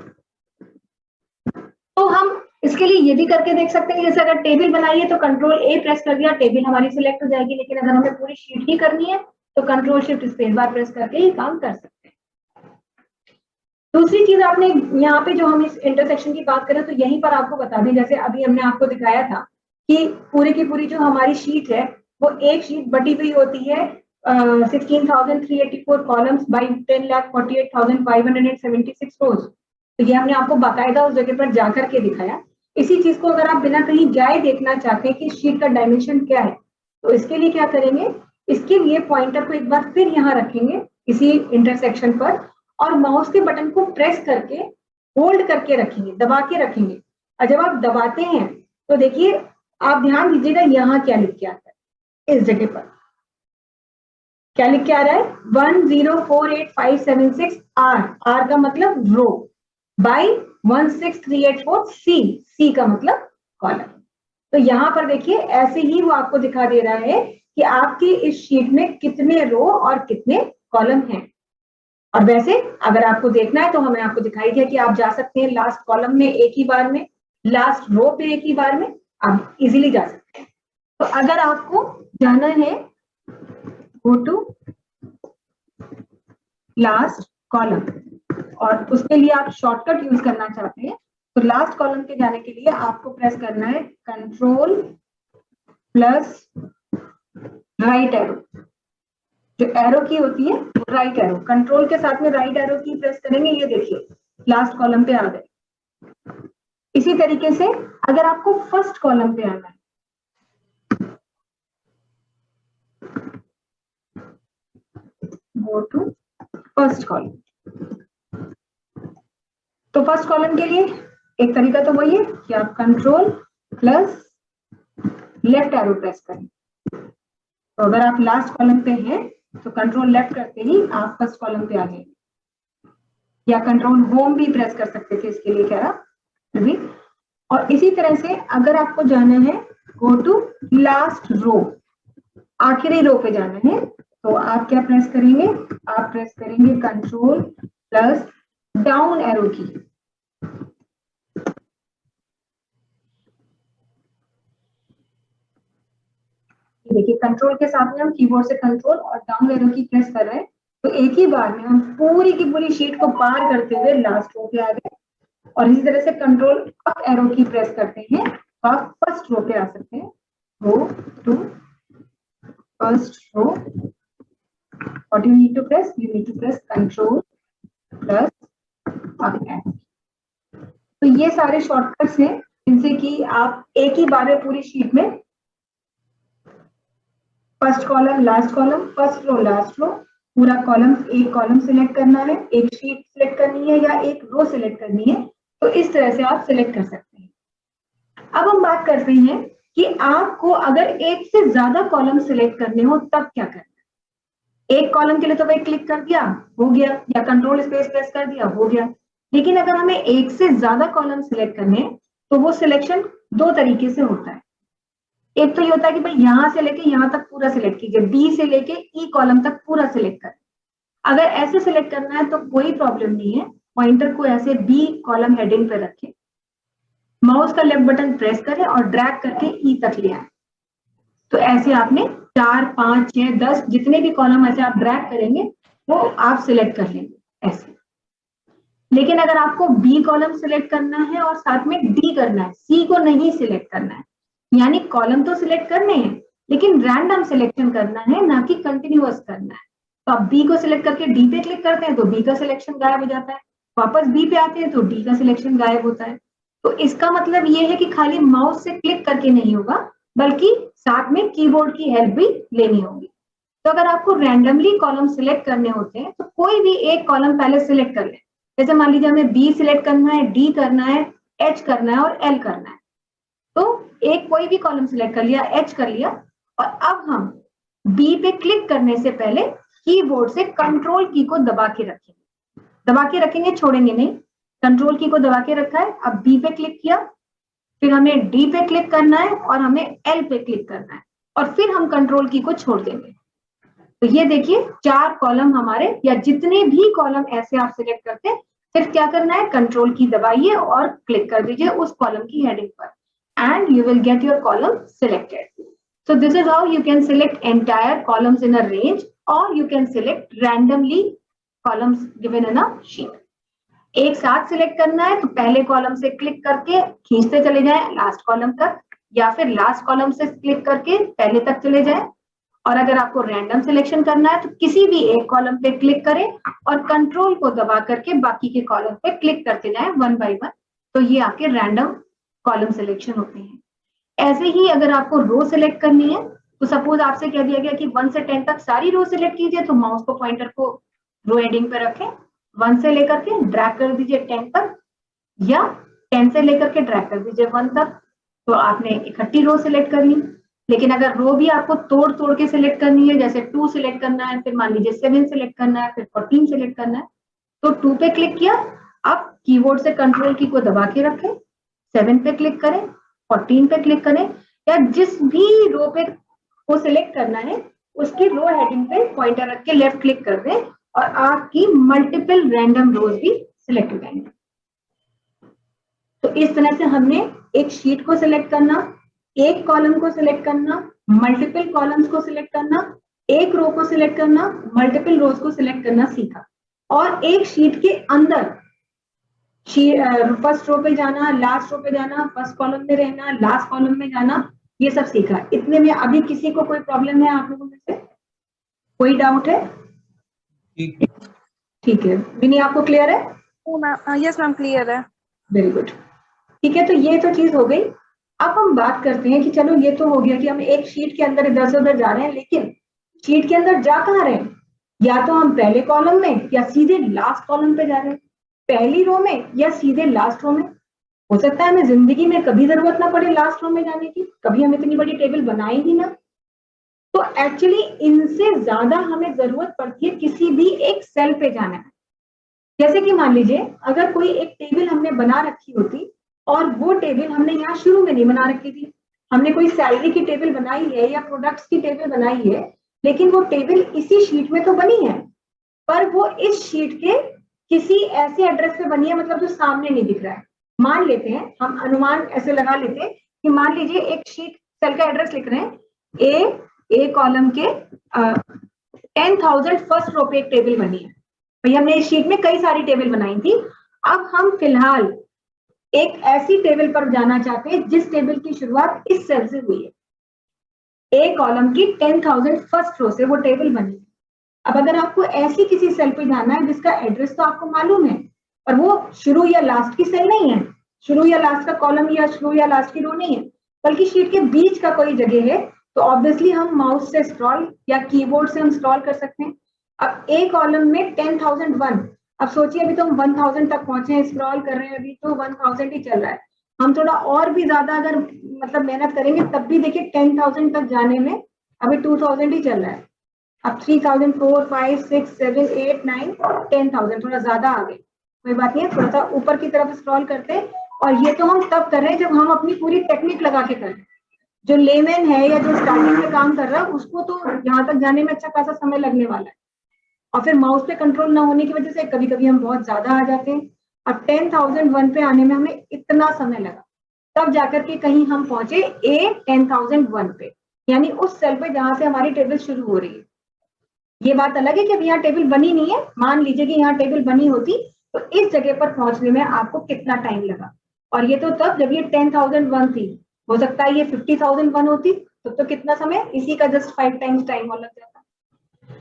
तो हम इसके लिए ये भी करके देख सकते हैं, जैसे अगर टेबल बनाई है तो कंट्रोल ए प्रेस कर दिया, टेबल हमारी सिलेक्ट हो जाएगी। लेकिन अगर हमें पूरी शीट ही करनी है, तो control shift space bar press करके ही काम कर सकते हैं। दूसरी चीज आपने यहाँ पे जो हम इस इंटरसेक्शन की बात करें, तो यहीं पर आपको बता दें, जैसे अभी हमने आपको दिखाया था कि पूरी की पूरी जो हमारी शीट है, वो एक शीट बटी हुई होती है 16,384 कॉलम्स बाई 10,48,576 रोज। तो ये हमने आपको बाकायदा उस जगह पर जाकर के दिखाया। इसी चीज को अगर आप बिना कहीं जाए देखना चाहते हैं कि शीट का डायमेंशन क्या है, तो इसके लिए क्या करेंगे, इसके लिए पॉइंटर को एक बार फिर यहाँ रखेंगे इसी इंटरसेक्शन पर, और माउस के बटन को प्रेस करके होल्ड करके रखेंगे, दबा के रखेंगे। और जब आप दबाते हैं, तो देखिए आप ध्यान दीजिएगा यहाँ क्या लिख के आता है, इस जगह पर क्या लिख के आ रहा है, 1048,576 आर का मतलब रो, बाई 16,384 सी का मतलब कॉलम। तो यहाँ पर देखिए ऐसे ही वो आपको दिखा दे रहा है कि आपकी इस शीट में कितने रो और कितने कॉलम हैं। और वैसे अगर आपको देखना है, तो हमें आपको दिखाई दिया कि आप जा सकते हैं लास्ट कॉलम में एक ही बार में, लास्ट रो पे एक ही बार में, आप इजीली जा सकते हैं। तो अगर आपको जाना है गो टू लास्ट कॉलम, और उसके लिए आप शॉर्टकट यूज करना चाहते हैं, तो लास्ट कॉलम के जाने के लिए आपको प्रेस करना है कंट्रोल प्लस राइट एरो। जो एरो की होती है वो राइट एरो, कंट्रोल के साथ में राइट एरो की प्रेस करेंगे, ये देखिए लास्ट कॉलम पे आ गए। इसी तरीके से अगर आपको फर्स्ट कॉलम पे आना है, गो टू फर्स्ट कॉलम, तो फर्स्ट कॉलम के लिए एक तरीका तो वही है कि आप control plus left arrow press करें। तो अगर आप लास्ट कॉलम पे हैं, तो कंट्रोल लेफ्ट करते ही आप फर्स्ट कॉलम पे आ जाएंगे, या कंट्रोल होम भी प्रेस कर सकते थे इसके लिए, कह रहा भी। और इसी तरह से अगर आपको जाना है गो टू लास्ट रो, आखिरी रो पे जाना है, तो आप क्या प्रेस करेंगे, आप प्रेस करेंगे कंट्रोल प्लस डाउन एरो की। देखिए कंट्रोल के साथ में हम कीबोर्ड से कंट्रोल और डाउन एरो की प्रेस कर रहे हैं, तो एक ही बार में हम पूरी की पूरी शीट को पार करते हुए लास्ट रो पे आ गए। और इसी तरह से कंट्रोल अप एरो की प्रेस करते हैं तो आप फर्स्ट रो पे आ सकते हैं, row two first row. What you need to press? You need to press Control plus up arrow। तो ये सारे शॉर्टकट्स हैं जिनसे कि आप एक ही बार में पूरी शीट में first column last column, first row last row, पूरा कॉलम, एक कॉलम सिलेक्ट करना है, एक शीट सिलेक्ट करनी है या एक रो सिलेक्ट करनी है, तो इस तरह से आप सिलेक्ट कर सकते हैं। अब हम बात करते हैं कि आपको अगर एक से ज्यादा कॉलम सिलेक्ट करने हो तब क्या करना है। एक कॉलम के लिए तो भाई क्लिक कर दिया हो गया, या कंट्रोल स्पेस प्रेस कर दिया हो गया। लेकिन अगर हमें एक से ज्यादा कॉलम सिलेक्ट करने हैं तो वो सिलेक्शन दो तरीके से होता है। एक तो ये होता है कि भाई यहां से लेके यहां तक पूरा सिलेक्ट कीजिए, बी से लेके ई कॉलम तक पूरा सिलेक्ट करें। अगर ऐसे सिलेक्ट करना है तो कोई प्रॉब्लम नहीं है, पॉइंटर को ऐसे बी कॉलम हेडिंग पे रखें, माउस का लेफ्ट बटन प्रेस करें और ड्रैग करके ई तक ले आए। तो ऐसे आपने 4, 5, 6, 10 जितने भी कॉलम ऐसे आप ड्रैग करेंगे वो आप सिलेक्ट कर लेंगे ऐसे। लेकिन अगर आपको बी कॉलम सिलेक्ट करना है और साथ में डी करना है, सी को नहीं सिलेक्ट करना है, यानी कॉलम तो सिलेक्ट करने हैं लेकिन रैंडम सिलेक्शन करना है, ना कि कंटिन्यूअस करना है। तो आप बी को सिलेक्ट करके डी पे क्लिक करते हैं तो बी का सिलेक्शन गायब हो जाता है, वापस बी पे आते हैं तो डी का सिलेक्शन गायब होता है। तो इसका मतलब ये है कि खाली माउस से क्लिक करके नहीं होगा, बल्कि साथ में कीबोर्ड की हेल्प भी लेनी होगी। तो अगर आपको रैंडमली कॉलम सिलेक्ट करने होते हैं तो कोई भी एक कॉलम पहले सिलेक्ट कर लें। जैसे मान लीजिए हमें बी सिलेक्ट करना है, डी करना है, एच करना है और एल करना है, तो एक कोई भी कॉलम सिलेक्ट कर लिया, एच कर लिया, और अब हम बी पे क्लिक करने से पहले कीबोर्ड से कंट्रोल की को दबा के रखेंगे, छोड़ेंगे नहीं। कंट्रोल की को दबा के रखा है, अब बी पे क्लिक किया, फिर हमें डी पे क्लिक करना है और हमें एल पे क्लिक करना है, और फिर हम कंट्रोल की को छोड़ देंगे। तो ये देखिए 4 कॉलम हमारे, या जितने भी कॉलम ऐसे आप सिलेक्ट करते हैं, सिर्फ क्या करना है, कंट्रोल की दबाइए और क्लिक कर दीजिए उस कॉलम की हेडिंग पर, and you will get your column selected. So this is how you can select entire columns in a range, or you can select randomly columns given in a sheet. एक साथ select करना है तो पहले column से click करके खींचते चले जाएं लास्ट कॉलम तक, या फिर लास्ट कॉलम से क्लिक करके पहले तक चले जाएं। और अगर आपको रैंडम सिलेक्शन करना है तो किसी भी एक कॉलम पे क्लिक करें और कंट्रोल को दबा करके बाकी के कॉलम पे क्लिक करते जाएं वन बाय वन। तो ये आपके रैंडम कॉलम सिलेक्शन होते हैं। ऐसे ही अगर आपको रो सिलेक्ट करनी है तो सपोज आपसे कह दिया गया कि 1 से 10 तक सारी रो सिलेक्ट कीजिए, तो माउस को पॉइंटर को रो हेडिंग पे रखें, 1 से लेकर के ड्रैग कर दीजिए 10 तक, या 10 से लेकर के ड्रैग कर दीजिए 1 तक। तो आपने इकट्ठी रो सिलेक्ट कर ली। लेकिन अगर रो भी आपको तोड़ तोड़ के सिलेक्ट करनी है, जैसे 2 सिलेक्ट करना है, फिर मान लीजिए 7 सिलेक्ट करना है, फिर 14 सिलेक्ट करना है, तो 2 पे क्लिक किया, अब कीबोर्ड से कंट्रोल की को दबा के रखें, 7 पे क्लिक करें, 14 पे क्लिक करें, या जिस भी रो पे को सिलेक्ट करना है उसकी रो हेडिंग पे पॉइंटर रख के लेफ्ट क्लिक कर दें और आपकी मल्टीपल रैंडम रोज भी सिलेक्ट हो जाएंगे। तो इस तरह से हमने एक शीट को सिलेक्ट करना, एक कॉलम को सिलेक्ट करना, मल्टीपल कॉलम्स को सिलेक्ट करना, एक रो को सिलेक्ट करना, मल्टीपल रोज को सिलेक्ट करना सीखा, और एक शीट के अंदर फर्स्ट रो पे जाना, लास्ट रो पे जाना, फर्स्ट कॉलम में रहना, लास्ट कॉलम में जाना, ये सब सीखा। इतने में अभी किसी को कोई प्रॉब्लम है आप लोगों में से? कोई डाउट है? ठीक है, विनी आपको क्लियर है? यस मैम क्लियर है। वेरी गुड, ठीक है। तो ये तो चीज हो गई। अब हम बात करते हैं कि चलो ये तो हो गया कि हम एक शीट के अंदर इधर से उधर जा रहे हैं, लेकिन शीट के अंदर जा कहाँ रहे हैं? या तो हम पहले कॉलम में या सीधे लास्ट कॉलम पे जा रहे हैं, पहली रो में या सीधे लास्ट रो में। हो सकता है हमें जिंदगी में कभी जरूरत ना पड़े लास्ट रो में जाने की, कभी हम इतनी बड़ी टेबल बनाए ही ना। तो एक्चुअली इनसे ज्यादा हमें जरूरत पड़ती है किसी भी एक सेल पे जाना है। जैसे कि मान लीजिए अगर कोई एक टेबल हमने बना रखी होती और वो टेबल हमने यहाँ शुरू में नहीं बना रखी थी, हमने कोई सैलरी की टेबल बनाई है या प्रोडक्ट्स की टेबल बनाई है, लेकिन वो टेबल इसी शीट में तो बनी है, पर वो इस शीट के किसी ऐसे एड्रेस पे बनी है, मतलब जो सामने नहीं दिख रहा है। मान लेते हैं, हम अनुमान ऐसे लगा लेते हैं कि मान लीजिए एक शीट सेल का एड्रेस लिख रहे हैं, ए कॉलम के 10,000 फर्स्ट रो पे एक टेबल बनी है। भाई हमने इस शीट में कई सारी टेबल बनाई थी, अब हम फिलहाल एक ऐसी टेबल पर जाना चाहते हैं जिस टेबल की शुरुआत इस सेल से हुई है। ए कॉलम की 10,000 फर्स्ट रो से वो टेबल बनी है। अब अगर आपको ऐसी किसी सेल पे जाना है जिसका एड्रेस तो आपको मालूम है, पर वो शुरू या लास्ट की सेल नहीं है, शुरू या लास्ट का कॉलम या शुरू या लास्ट की रो नहीं है, बल्कि शीट के बीच का कोई जगह है, तो ऑब्वियसली हम माउस से स्क्रॉल या कीबोर्ड से हम स्क्रॉल कर सकते हैं। अब ए कॉलम में 10,001, अब सोचिए अभी तो हम 1000 तक पहुंचे हैं, स्क्रॉल कर रहे हैं, अभी तो 1000 ही चल रहा है। हम थोड़ा और भी ज्यादा अगर मतलब मेहनत करेंगे तब भी देखिए 10,000 तक जाने में अभी 2000 ही चल रहा है। अब 3000, 4, 5, 6, 7, 8, 9, 10,000 थोड़ा ज्यादा आ गए, कोई बात नहीं है, थोड़ा सा ऊपर की तरफ स्क्रॉल करते हैं। और ये तो हम तब कर रहे हैं जब हम अपनी पूरी टेक्निक लगा के कर रहे हैं। जो लेमैन है या जो स्टार्टिंग में काम कर रहा है उसको तो यहाँ तक जाने में अच्छा खासा समय लगने वाला है, और फिर माउस पे कंट्रोल ना होने की वजह से कभी कभी हम बहुत ज्यादा आ जाते हैं। अब 10,001 पे आने में हमें इतना समय लगा, तब जाकर के कहीं हम पहुंचे ए 10,001 पे, यानी उस सेल पे जहां से हमारी टेबल शुरू हो रही है। ये बात अलग है कि अब यहाँ टेबल बनी नहीं है, मान लीजिए कि यहाँ टेबल बनी होती तो इस जगह पर पहुंचने में आपको कितना टाइम लगा, और ये तो तब जब ये 10,001 थी, हो सकता है ये 50,001 होती तो कितना समय, इसी का जस्ट 5 टाइम्स टाइम और लग जाता।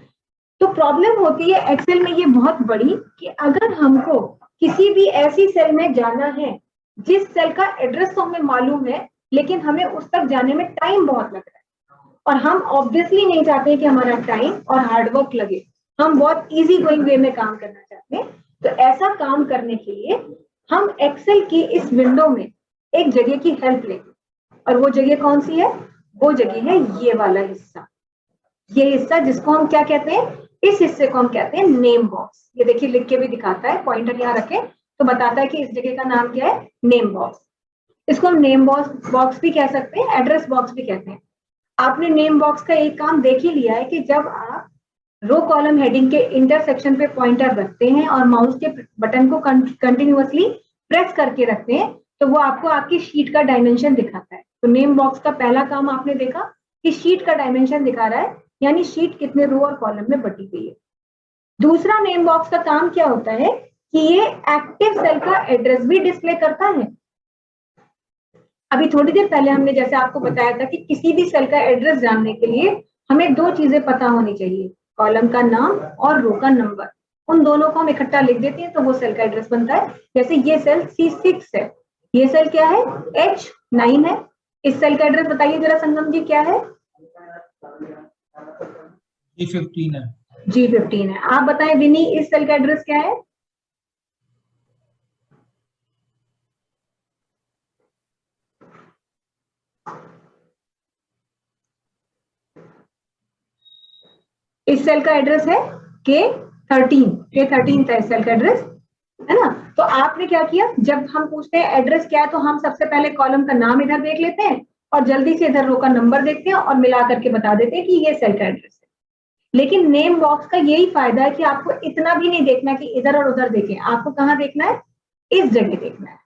तो प्रॉब्लम होती है एक्सेल में ये बहुत बड़ी कि अगर हमको किसी भी ऐसी सेल में जाना है जिस सेल का एड्रेस तो हमें मालूम है, लेकिन हमें उस तक जाने में टाइम बहुत लग रहा है, और हम ऑब्वियसली नहीं चाहते कि हमारा टाइम और हार्डवर्क लगे, हम बहुत इजी गोइंग वे में काम करना चाहते हैं। तो ऐसा काम करने के लिए हम एक्सेल की इस विंडो में एक जगह की हेल्प लेंगे, और वो जगह कौन सी है, वो जगह है ये वाला हिस्सा, ये हिस्सा जिसको हम क्या कहते हैं, इस हिस्से को हम कहते हैं नेम बॉक्स। ये देखिए लिख के भी दिखाता है, पॉइंटर यहाँ रखे तो बताता है कि इस जगह का नाम क्या है, नेम बॉक्स। इसको हम नेम बॉक्स भी कह सकते हैं, एड्रेस बॉक्स भी कहते हैं। आपने नेम बॉक्स का एक काम देख ही लिया है कि जब आप रो कॉलम हेडिंग के इंटरसेक्शन पे पॉइंटर रखते हैं और माउस के बटन को कंटिन्यूअसली प्रेस करके रखते हैं तो वो आपको आपकी शीट का डायमेंशन दिखाता है। तो नेम बॉक्स का पहला काम आपने देखा कि शीट का डायमेंशन दिखा रहा है, यानी शीट कितने रो और कॉलम में बटी हुई है। दूसरा नेम बॉक्स का काम क्या होता है कि ये एक्टिव सेल का एड्रेस भी डिस्प्ले करता है। अभी थोड़ी देर पहले हमने जैसे आपको बताया था कि किसी भी सेल का एड्रेस जानने के लिए हमें दो चीजें पता होनी चाहिए, कॉलम का नाम और रो का नंबर। उन दोनों को हम इकट्ठा लिख देते हैं तो वो सेल का एड्रेस बनता है। जैसे ये सेल C6 है, ये सेल क्या है, H9 है। इस सेल का एड्रेस बताइए जरा संगम जी क्या है, G15 है। G15 है। आप बताएं विनी, इस सेल का एड्रेस क्या है, इस सेल का एड्रेस है K13 था इस सेल का एड्रेस, है ना। तो आपने क्या किया, जब हम पूछते हैं एड्रेस क्या है तो हम सबसे पहले कॉलम का नाम इधर देख लेते हैं और जल्दी से इधर रो का नंबर देखते हैं और मिला करके बता देते हैं कि ये सेल का एड्रेस है। लेकिन नेम बॉक्स का यही फायदा है कि आपको इतना भी नहीं देखना कि इधर और उधर देखें, आपको कहाँ देखना है, इस जगह देखना है।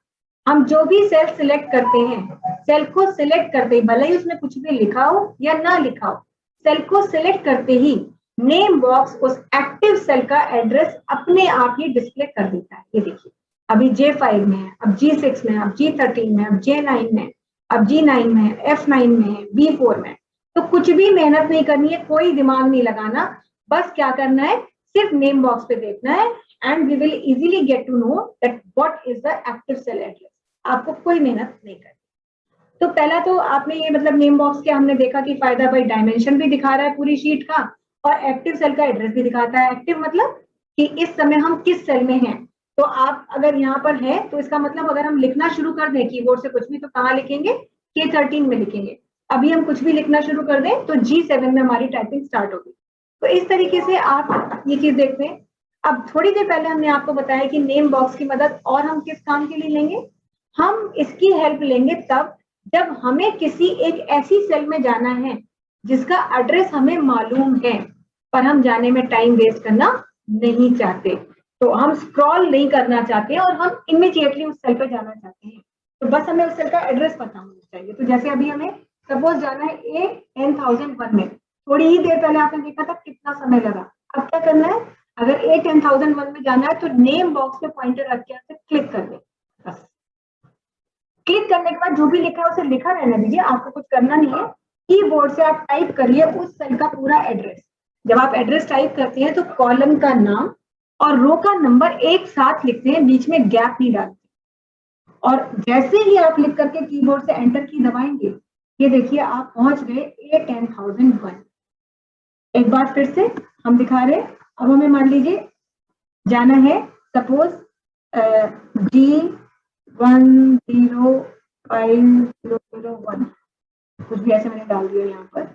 हम जो भी सेल सिलेक्ट करते हैं, सेल को सिलेक्ट करते ही भले ही उसमें कुछ भी लिखा हो या ना लिखा हो, सेल को सिलेक्ट करते ही नेम बॉक्स उस एक्टिव सेल का एड्रेस अपने आप ही डिस्प्ले कर देता है। ये देखिए अभी J5 में है, अब G6 में है, अब G13 में, अब J9 में, अब G9 में है, F9 में है, B4 में। तो कुछ भी मेहनत नहीं करनी है, कोई दिमाग नहीं लगाना, बस क्या करना है, सिर्फ नेम बॉक्स पे देखना है and we will easily get to know that what is the active cell address. आपको कोई मेहनत नहीं करनी। तो पहला तो आपने ये मतलब नेम बॉक्स के हमने देखा कि फायदा भाई डायमेंशन भी दिखा रहा है पूरी शीट का और एक्टिव सेल का एड्रेस भी दिखाता है। एक्टिव मतलब कि इस समय हम किस सेल में हैं। तो आप अगर यहाँ पर है तो इसका मतलब अगर हम लिखना शुरू कर दें कीबोर्ड से कुछ भी तो कहाँ लिखेंगे, K13 में लिखेंगे। अभी हम कुछ भी लिखना शुरू कर दें तो G7 में हमारी टाइपिंग स्टार्ट होगी। तो इस तरीके से आप ये चीज देखते हैं। अब थोड़ी देर पहले हमने आपको बताया कि नेम बॉक्स की मदद और हम किस काम के लिए लेंगे, हम इसकी हेल्प लेंगे तब जब हमें किसी एक ऐसी सेल में जाना है जिसका एड्रेस हमें मालूम है पर हम जाने में टाइम वेस्ट करना नहीं चाहते, तो हम स्क्रॉल नहीं करना चाहते और हम इमीडिएटली उस सेल पे जाना चाहते हैं, तो बस हमें उस सेल का एड्रेस पता होना चाहिए। तो जैसे अभी हमें सपोज जाना है A10001 में, थोड़ी ही देर पहले आपने देखा था कितना समय लगा। अब क्या करना है, अगर A10001 में जाना है तो नेम बॉक्स पे पॉइंटर रख के क्लिक कर दें। बस क्लिक करने के बाद जो भी लिखा है उसे लिखा रहने दीजिए, आपको कुछ करना नहीं है। कीबोर्ड से आप टाइप करिए उस सेल का पूरा एड्रेस। जब आप एड्रेस टाइप करते हैं तो कॉलम का नाम और रो का नंबर एक साथ लिखते हैं, बीच में गैप नहीं डालते। और जैसे ही आप लिख करके कीबोर्ड से एंटर की दबाएंगे, ये देखिए आप पहुंच गए A10001। एक बार फिर से हम दिखा रहे, अब हमें मान लीजिए जाना है सपोज G10501, कुछ भी ऐसे मैंने डाल दिया यहाँ पर।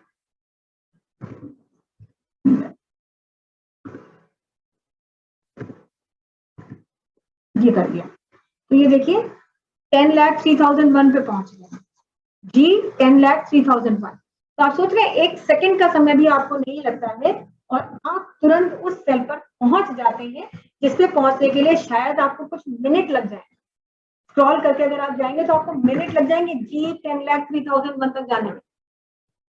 ये कर दिया, तो ये देखिए 10,03,001 पे पहुंच गया। जी 10,03,001। तो आप सोच रहे हैं 1 सेकंड का समय भी आपको नहीं लगता है और आप तुरंत उस सेल पर पहुंच जाते हैं जिसपे पहुंचने के लिए शायद आपको कुछ मिनट लग जाए। स्क्रॉल करके अगर आप जाएंगे तो आपको मिनट लग जाएंगे जी 10,03,001 तक जाने में।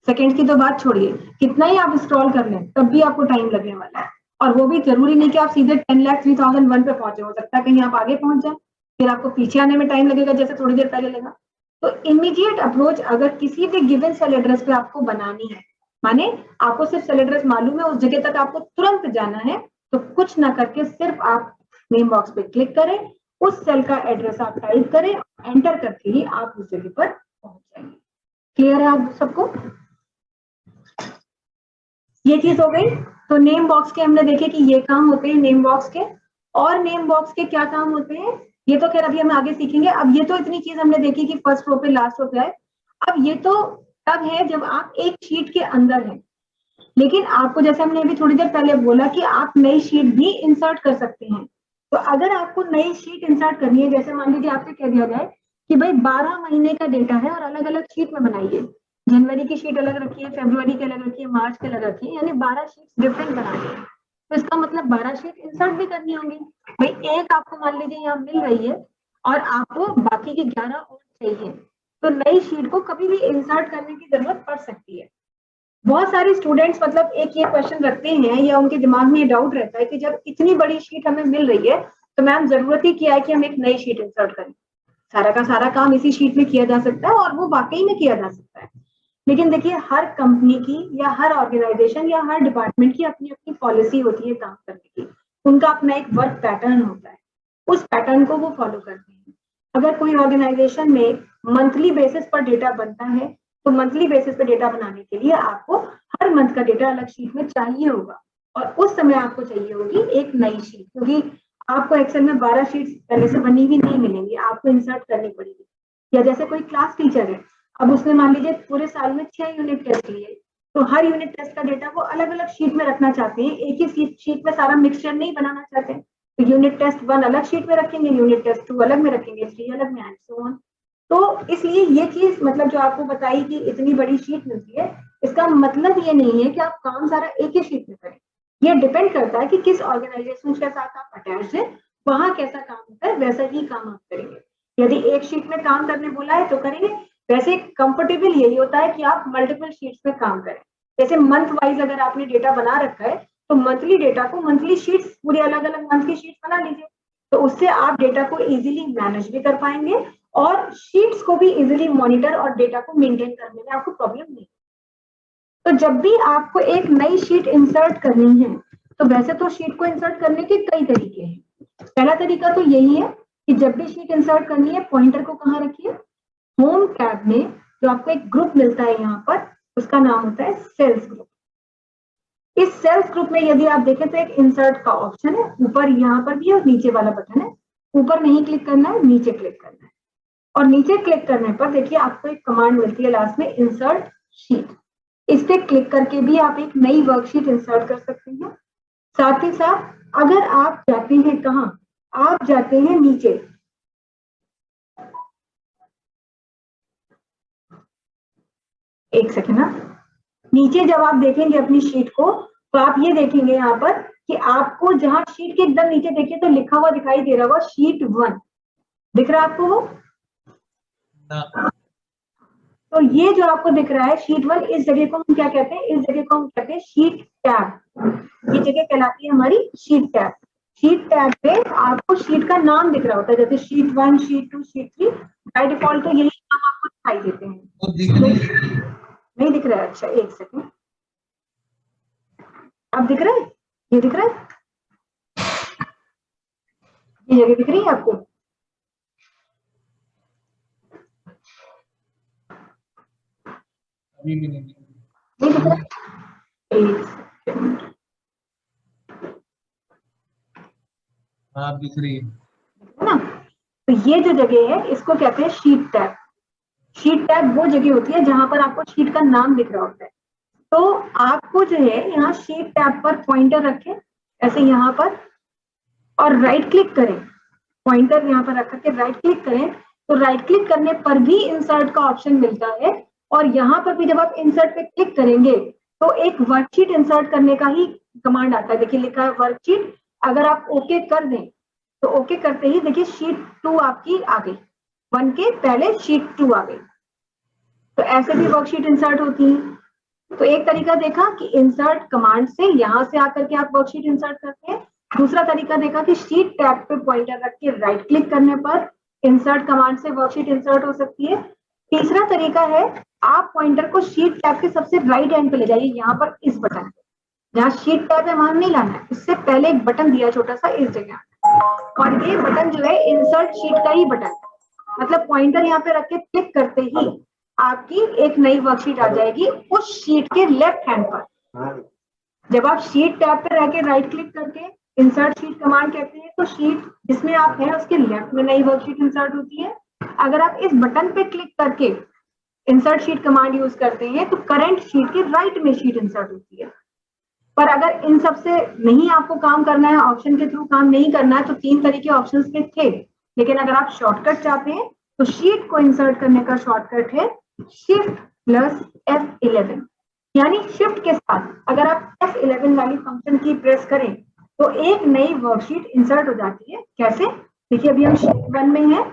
सेकंड की तो बात छोड़िए, कितना ही आप स्क्रॉल कर लें तब भी आपको टाइम लगने वाला है। और वो भी जरूरी नहीं कि आप सीधे 10,03,001 पे पहुंचे, हो सकता है कहीं आप आगे पहुंच जाए, फिर आपको पीछे आने में टाइम लगेगा जैसे थोड़ी देर पहले लगा। तो इमीडिएट अप्रोच अगर किसी भी गिवन सेल एड्रेस पे आपको बनानी है, माने आपको सिर्फ सेल एड्रेस मालूम है, उस जगह तक आपको तुरंत जाना है, तो कुछ ना करके सिर्फ आप नेम बॉक्स पे क्लिक करें, उस सेल का एड्रेस आप टाइप करें, एंटर करके ही आप उस जगह पर पहुंच जाएंगे। क्लियर है आप सबको? ये चीज हो गई। तो नेम बॉक्स के हमने देखे कि ये काम होते हैं नेम बॉक्स के, और नेम बॉक्स के क्या काम होते हैं ये तो खैर अभी हम आगे सीखेंगे। अब ये तो इतनी चीज हमने देखी कि फर्स्ट रो पे लास्ट रो पे आए। अब ये तो तब है जब आप एक शीट के अंदर हैं, लेकिन आपको जैसे हमने अभी थोड़ी देर पहले बोला कि आप नई शीट भी इंसर्ट कर सकते हैं। तो अगर आपको नई शीट इंसर्ट करनी है, जैसे मान लीजिए आपसे कह दिया जाए कि भाई 12 महीने का डेटा है और अलग अलग शीट में बनाइए, जनवरी की शीट अलग रखी है, फरवरी की अलग रखी है, मार्च की अलग रखी है, यानी 12 शीट डिफरेंट बना दी। तो इसका मतलब 12 शीट इंसर्ट भी करनी होगी। भाई एक आपको मान लीजिए यहाँ मिल रही है और आपको बाकी की 11 और चाहिए, तो नई शीट को कभी भी इंसर्ट करने की जरूरत पड़ सकती है। बहुत सारे स्टूडेंट्स मतलब एक ये क्वेश्चन रखते हैं या उनके दिमाग में ये डाउट रहता है कि जब इतनी बड़ी शीट हमें मिल रही है तो मैम जरूरत ही क्या है कि हम एक नई शीट इंसर्ट करें, सारा का सारा काम इसी शीट में किया जा सकता है और वो वाकई में किया जा सकता है। लेकिन देखिए हर कंपनी की या हर ऑर्गेनाइजेशन या हर डिपार्टमेंट की अपनी अपनी पॉलिसी होती है काम करने की, उनका अपना एक वर्क पैटर्न होता है, उस पैटर्न को वो फॉलो करते हैं। अगर कोई ऑर्गेनाइजेशन में मंथली बेसिस पर डेटा बनता है तो मंथली बेसिस पर डेटा बनाने के लिए आपको हर मंथ का डेटा अलग शीट में चाहिए होगा, और उस समय आपको चाहिए होगी एक नई शीट, क्योंकि आपको एक्सेल में 12 शीट्स पहले से बनी हुई नहीं मिलेंगी, आपको इंसर्ट करनी पड़ेगी। या जैसे कोई क्लास टीचर है, अब उसने मान लीजिए पूरे साल में 6 यूनिट टेस्ट लिए, तो हर यूनिट टेस्ट का डेटा वो अलग अलग शीट में रखना चाहते हैं, एक ही शीट में सारा मिक्सचर नहीं बनाना चाहते। तो यूनिट टेस्ट 1 अलग शीट में रखेंगे, यूनिट टेस्ट 2 अलग में रखेंगे, 3 अलग में, एंड सो ऑन। तो इसलिए ये चीज मतलब जो आपको बताई कि इतनी बड़ी शीट मिलती है, इसका मतलब ये नहीं है कि आप काम सारा एक ही शीट में करें। ये डिपेंड करता है कि किस ऑर्गेनाइजेशन के साथ आप अटैच है, वहां कैसा काम होता है वैसा ही काम आप करेंगे। यदि एक शीट में काम करने बोला है तो करेंगे, वैसे कंफर्टेबल यही होता है कि आप मल्टीपल शीट्स में काम करें। जैसे मंथ वाइज अगर आपने डेटा बना रखा है तो मंथली डेटा को मंथली शीट्स पूरे अलग अलग मंथ की शीट्स बना लीजिए, तो उससे आप डेटा को इजीली मैनेज भी कर पाएंगे और शीट्स को भी इजीली मॉनिटर और डेटा को मेंटेन करने में आपको प्रॉब्लम नहीं। तो जब भी आपको एक नई शीट इंसर्ट करनी है, तो वैसे तो शीट को इंसर्ट करने के कई तरीके हैं। पहला तरीका तो यही है कि जब भी शीट इंसर्ट करनी है पॉइंटर को कहाँ रखिए, होम टैब में जो आपको एक ग्रुप मिलता है यहाँ पर, उसका नाम होता है सेल्स ग्रुप। इस सेल्स ग्रुप में यदि आप देखें तो एक इंसर्ट का ऑप्शन है, ऊपर यहाँ पर भी और नीचे वाला बटन है। ऊपर नहीं क्लिक करना है, नीचे क्लिक करना है, और नीचे क्लिक करने पर देखिए आपको एक कमांड मिलती है लास्ट में, इंसर्ट शीट। इस पे क्लिक करके भी आप एक नई वर्कशीट इंसर्ट कर सकते हैं। साथ ही साथ अगर आप जाते हैं कहाँ, आप जाते हैं नीचे, एक सेकेंड ना, नीचे जब आप देखेंगे अपनी शीट को तो आप ये देखेंगे यहाँ पर कि आपको जहां शीट के एकदम नीचे देखिए तो लिखा हुआ दिखाई दे रहा होगा शीट 1, दिख रहा है आपको वो? ना, तो ये जो आपको दिख रहा है शीट 1, इस जगह को हम क्या कहते हैं? इस जगह को हम कहते हैं शीट टैब। ये जगह कहलाती है हमारी शीट टैब। शीट टैब पे आपको शीट का नाम दिख रहा होता है, जैसे sheet 1, sheet 2, sheet 3। By default तो यही नाम आपको दिखाई देते हैं। वो दिख नहीं। नहीं दिख रहा है? अच्छा एक सेकेंड, अब दिख रहा है? ये दिख रहा है? ये जगह दिख रही है आपको? अभी भी नहीं दिख रही। नहीं दिख रहा है? एक सेकेंड, हाँ दिख रही है। है ना? तो ये जो जगह है इसको कहते हैं शीट टैब। शीट टैब वो जगह होती है जहां पर आपको शीट का नाम दिख रहा होता है। तो आपको जो है यहाँ शीट टैब पर पॉइंटर रखें ऐसे यहाँ पर, और राइट क्लिक करें। पॉइंटर यहाँ पर रख करके राइट क्लिक करें, तो राइट क्लिक करने पर भी इंसर्ट का ऑप्शन मिलता है। और यहाँ पर भी जब आप इंसर्ट पे क्लिक करेंगे तो एक वर्कशीट इंसर्ट करने का ही कमांड आता है। देखिए लिखा है वर्कशीट। अगर आप ओके कर दें तो ओके करते ही देखिए शीट 2 आपकी आ गई, 1 के पहले शीट 2 आ गई। तो ऐसे भी वर्कशीट इंसर्ट होती है। तो एक तरीका देखा कि इंसर्ट कमांड से यहां से आकर के आप वर्कशीट इंसर्ट करते हैं। दूसरा तरीका देखा कि शीट टैब पे पॉइंटर रख के राइट क्लिक करने पर इंसर्ट कमांड से वर्कशीट इंसर्ट हो सकती है। तीसरा तरीका है आप पॉइंटर को शीट टैब के सबसे राइट एंड पे ले जाइए, यहाँ पर इस बटन पे, जहाँ शीट टैब है वहां नहीं लाना है, इससे पहले एक बटन दिया छोटा सा इस जगह। और ये बटन जो है इंसर्ट शीट का ही बटन है। मतलब पॉइंटर यहाँ पे रख के क्लिक करते ही आपकी एक नई वर्कशीट आ जाएगी उस शीट के लेफ्ट हैंड पर। जब आप शीट टैब पे रह के राइट क्लिक करके इंसर्ट शीट कमांड कहते हैं तो शीट जिसमें आप हैं उसके लेफ्ट में नई वर्कशीट इंसर्ट होती है। अगर आप इस बटन पे क्लिक करके इंसर्ट शीट कमांड यूज करते हैं तो करंट शीट के राइट में शीट इंसर्ट होती है। पर अगर इन सब से नहीं आपको काम करना है, ऑप्शन के थ्रू काम नहीं करना है, तो 3 तरीके ऑप्शंस के थे। लेकिन अगर आप शॉर्टकट चाहते हैं तो शीट को इंसर्ट करने का शॉर्टकट है शिफ्ट प्लस F11। यानी शिफ्ट के साथ अगर आप F11 वाली फंक्शन की प्रेस करें तो एक नई वर्कशीट इंसर्ट हो जाती है। कैसे? देखिए अभी हम शीट 1 में हैं,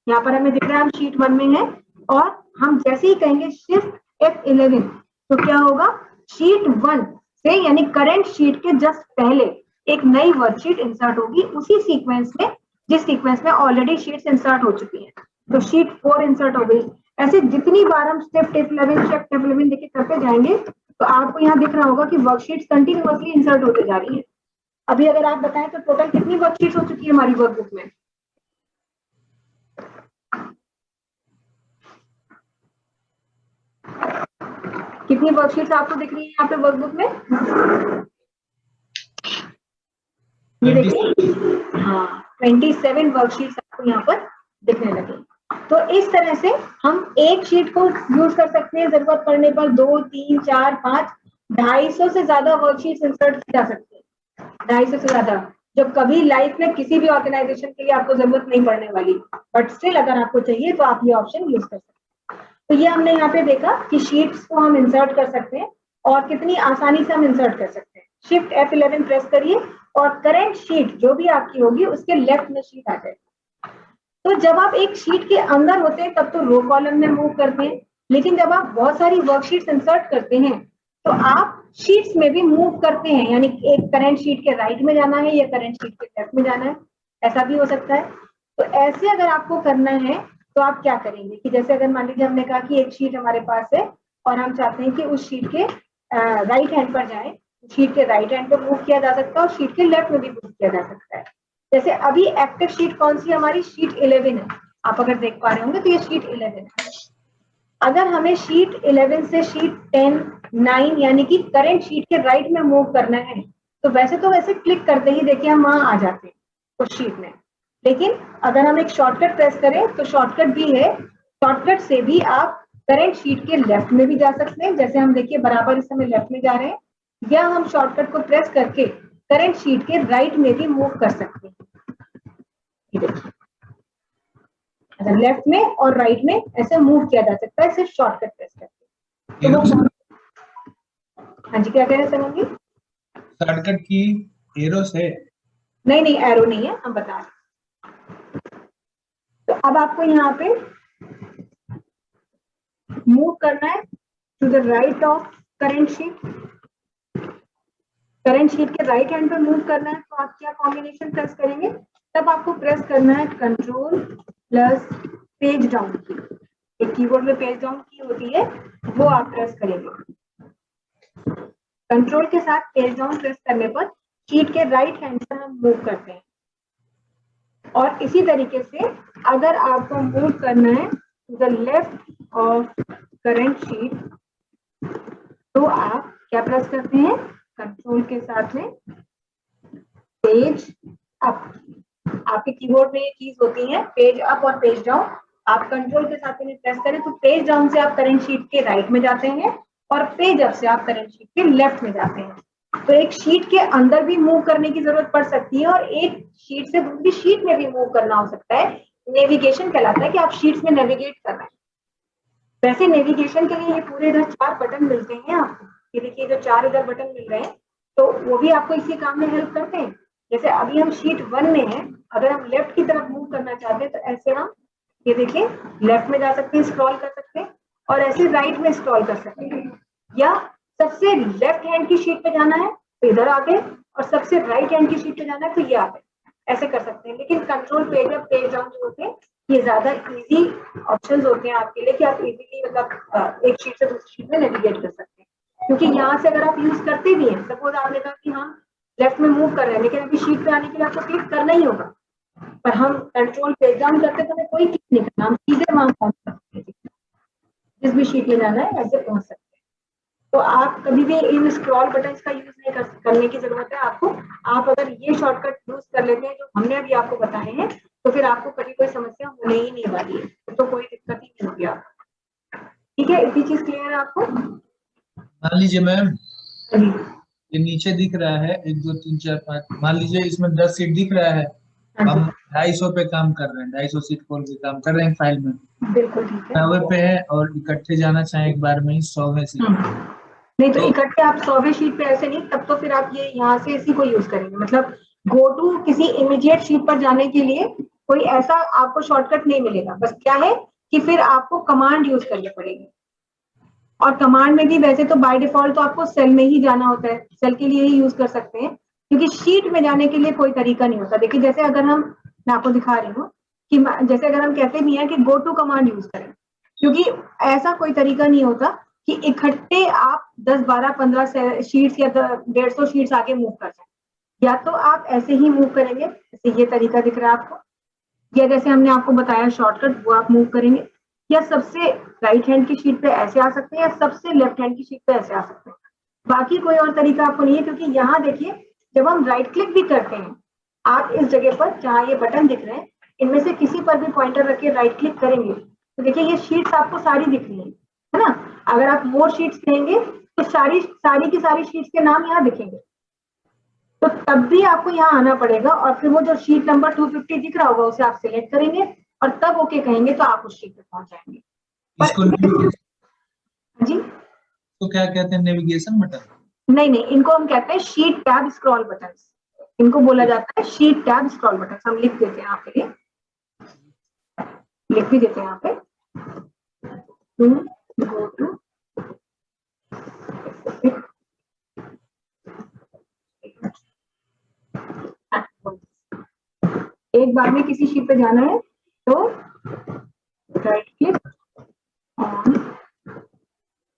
यहाँ पर हमें दिख रहा है हम शीट 1 में हैं, और हम जैसे ही कहेंगे शिफ्ट F11 तो क्या होगा? शीट 1 से यानी करंट शीट के जस्ट पहले एक नई वर्कशीट इंसर्ट होगी उसी सीक्वेंस में जिस सीक्वेंस में ऑलरेडी शीट्स इंसर्ट हो चुकी हैं। तो शीट 4 इंसर्ट हो गई। ऐसे जितनी बार हम शिफ्ट F11 देखिए करते जाएंगे तो आपको यहाँ दिख रहा होगा कि वर्कशीट्स कंटिन्यूअसली इंसर्ट होते जा रही है। अभी अगर आप बताएं तो टोटल कितनी वर्कशीट्स हो चुकी है हमारी वर्कबुक में? कितनी वर्कशीट्स आपको दिख रही है यहाँ पे वर्कबुक में? ये देखिए, हाँ 27 वर्कशीट्स आपको यहाँ पर दिखने लगे। तो इस तरह से हम एक शीट को यूज कर सकते हैं, जरूरत पड़ने पर 2, 3, 4, 5, 250 से ज्यादा वर्कशीट्स इंसर्ट की जा सकती है। 250 से ज्यादा, जब कभी लाइफ में किसी भी ऑर्गेनाइजेशन के लिए आपको जरूरत नहीं पड़ने वाली, बट स्टिल अगर आपको चाहिए तो आप ये ऑप्शन यूज कर सकते हैं। तो ये हमने यहाँ पे देखा कि शीट्स को हम इंसर्ट कर सकते हैं और कितनी आसानी से हम इंसर्ट कर सकते हैं। शिफ्ट F11 प्रेस करिए और करंट शीट जो भी आपकी होगी उसके लेफ्ट में शीट आ जाएगी। तो जब आप एक शीट के अंदर होते हैं तब तो रो कॉलम में मूव करते हैं, लेकिन जब आप बहुत सारी वर्कशीट्स इंसर्ट करते हैं तो आप शीट्स में भी मूव करते हैं, यानी एक करंट शीट के राइट में जाना है या करंट शीट के लेफ्ट में जाना है, ऐसा भी हो सकता है। तो ऐसे अगर आपको करना है तो आप क्या करेंगे कि जैसे अगर मान लीजिए हमने कहा कि एक शीट हमारे पास है और हम चाहते हैं कि उस शीट के राइट हैंड पर जाए, शीट के राइट हैंड पर मूव किया जा सकता है और शीट के लेफ्ट में भी मूव किया जा सकता है। जैसे अभी एक्टिव शीट कौन सी हमारी? शीट 11 है। आप अगर देख पा रहे होंगे तो ये शीट 11 है। अगर हमें शीट 11 से शीट 10, 9 यानी कि करंट शीट के राइट में मूव करना है तो वैसे क्लिक करते ही देखिए हम वहां आ जाते हैं उस शीट में। लेकिन अगर हम एक शॉर्टकट प्रेस करें तो शॉर्टकट भी है, शॉर्टकट से भी आप करंट शीट के लेफ्ट में भी जा सकते हैं, जैसे हम देखिए बराबर इस समय लेफ्ट में जा रहे हैं, या हम शॉर्टकट को प्रेस करके करंट शीट के राइट में भी मूव कर सकते हैं। ये देखिए लेफ्ट में और राइट में ऐसे मूव किया जा सकता है सिर्फ शॉर्टकट प्रेस करके। तो वो एरो हाँ जी क्या कह रहे हैं समझिए? शॉर्टकट की एरो से। नहीं नहीं एरो नहीं है, हम बता रहे हैं। तो अब आपको यहाँ पे मूव करना है to the right of current sheet. Current sheet के राइट हैंड पे मूव करना है, तो आप क्या कॉम्बिनेशन प्रेस करेंगे? तब आपको प्रेस करना है कंट्रोल प्लस पेज डाउन की। एक कीबोर्ड में पेज डाउन की होती है, वो आप प्रेस करेंगे। कंट्रोल के साथ पेज डाउन प्रेस करने पर शीट के राइट हैंड से हम मूव करते हैं। और इसी तरीके से अगर आपको मूव करना है to the left of current sheet, तो आप क्या प्रेस करते हैं? कंट्रोल के साथ में पेज अप। आपके कीबोर्ड में ये कीज होती हैं पेज अप और पेज डाउन। आप कंट्रोल के साथ में प्रेस करें तो पेज डाउन से आप करंट शीट के राइट में जाते हैं और पेज अप से आप करंट शीट के लेफ्ट में जाते हैं। तो एक शीट के अंदर भी मूव करने की जरूरत पड़ सकती है और एक शीट से दूसरी शीट में भी मूव करना हो सकता है। नेविगेशन कहलाता है कि आप शीट्स में नेविगेट कर रहे हैं। वैसे नेविगेशन के लिए ये पूरे इधर 4 बटन मिलते हैं आपको। ये देखिए जो 4 इधर बटन मिल रहे हैं, तो वो भी आपको इसी काम में हेल्प करते हैं। जैसे अभी हम शीट 1 में हैं, अगर हम लेफ्ट की तरफ मूव करना चाहते हैं तो ऐसे हम ये देखिए लेफ्ट में जा सकते हैं, स्क्रॉल कर सकते हैं, और ऐसे राइट में स्क्रॉल कर सकते हैं। या सबसे लेफ्ट हैंड की शीट पे जाना है तो इधर आ गए, और सबसे राइट हैंड की शीट पे जाना है तो ये आ गए। ऐसे कर सकते हैं। लेकिन control page up page down जो होते हैं ये ज्यादा इजी ऑप्शंस होते हैं आपके लिए कि आप इजीली मतलब एक शीट से दूसरी शीट में नेविगेट कर सकते हैं। क्योंकि यहाँ से अगर आप यूज करते भी हैं, सपोज आपने कहा कि हम लेफ्ट में मूव कर रहे हैं लेकिन अभी शीट पे आने के लिए आपको क्लिक करना ही होगा, पर हम कंट्रोल पेज डाउन करते तो हमें कोई क्लिक नहीं करना, हम सीधे वहां पहुंच सकते हैं। जिस भी शीट में जाना है ऐसे पहुंच सकते हैं। तो आप कभी भी इन स्क्रॉल बटन्स का यूज नहीं करने की जरूरत है आपको। आप अगर ये शॉर्टकट यूज कर लेते हैं जो हमने अभी आपको बताए हैं, तो फिर आपको कभी कोई समस्या होने ही नहीं वाली है, तो कोई दिक्कत ही नहीं होगी आपको। ठीक है, इतनी चीज क्लियर है आपको? मान लीजिए मैम ये नीचे दिख रहा है 1 2 3 4 5, मान लीजिए इसमें 10 सीट दिख रहा है, हम 250 पे काम कर रहे हैं, 250 सीट खोल के काम कर रहे हैं फाइल में, बिल्कुल ठीक है। 90 पे है और इकट्ठे जाना चाहे एक बार में ही 100वें सीट। नहीं तो इकट्ठे आप 100वें शीट पे ऐसे नहीं, तब तो फिर आप ये यहाँ से इसी को यूज करेंगे। मतलब गो टू किसी इमीडिएट शीट पर जाने के लिए कोई ऐसा आपको शॉर्टकट नहीं मिलेगा। बस क्या है कि फिर आपको कमांड यूज करनी पड़ेगी, और कमांड में भी वैसे तो बाय डिफॉल्ट तो आपको सेल में ही जाना होता है, सेल के लिए ही यूज कर सकते हैं, क्योंकि शीट में जाने के लिए कोई तरीका नहीं होता। देखिए जैसे अगर मैं आपको दिखा रही हूँ कि जैसे अगर हम कहते भी हैं कि गो टू कमांड यूज करें, क्योंकि ऐसा कोई तरीका नहीं होता कि इकट्ठे आप 10 12 15 शीट्स या 150 शीट्स आगे मूव कर जाए। या तो आप ऐसे ही मूव करेंगे, जैसे ये तरीका दिख रहा है आपको, या जैसे हमने आपको बताया शॉर्टकट वो आप मूव करेंगे, या सबसे राइट हैंड की शीट पे ऐसे आ सकते हैं, या सबसे लेफ्ट हैंड की शीट पे ऐसे आ सकते हैं। बाकी कोई और तरीका आपको नहीं है, क्योंकि यहाँ देखिए जब हम राइट क्लिक भी करते हैं, आप इस जगह पर जहाँ ये बटन दिख रहे हैं इनमें से किसी पर भी पॉइंटर रख के राइट क्लिक करेंगे तो देखिए ये शीट्स आपको सारी दिख रही है ना। अगर आप मोर शीट्स देंगे तो सारी की सारी शीट्स के नाम यहाँ दिखेंगे, तो तब भी आपको यहाँ आना पड़ेगा, और फिर वो जो शीट नंबर 250 दिख रहा होगा उसे आप सिलेक्ट करेंगे और तब ओके कहेंगे तो आप उस शीट पे पहुंच जाएंगे। इसको जी तो क्या कहते हैं, नेविगेशन बटन? नहीं, इनको हम कहते हैं शीट टैब स्क्रॉल बटन्स। इनको बोला जाता है शीट टैब स्क्रॉल बटन्स। हम लिख देते हैं आपके लिए, लिख भी देते हैं यहाँ पे गो टू एक बार में किसी शीट पे जाना है तो right click on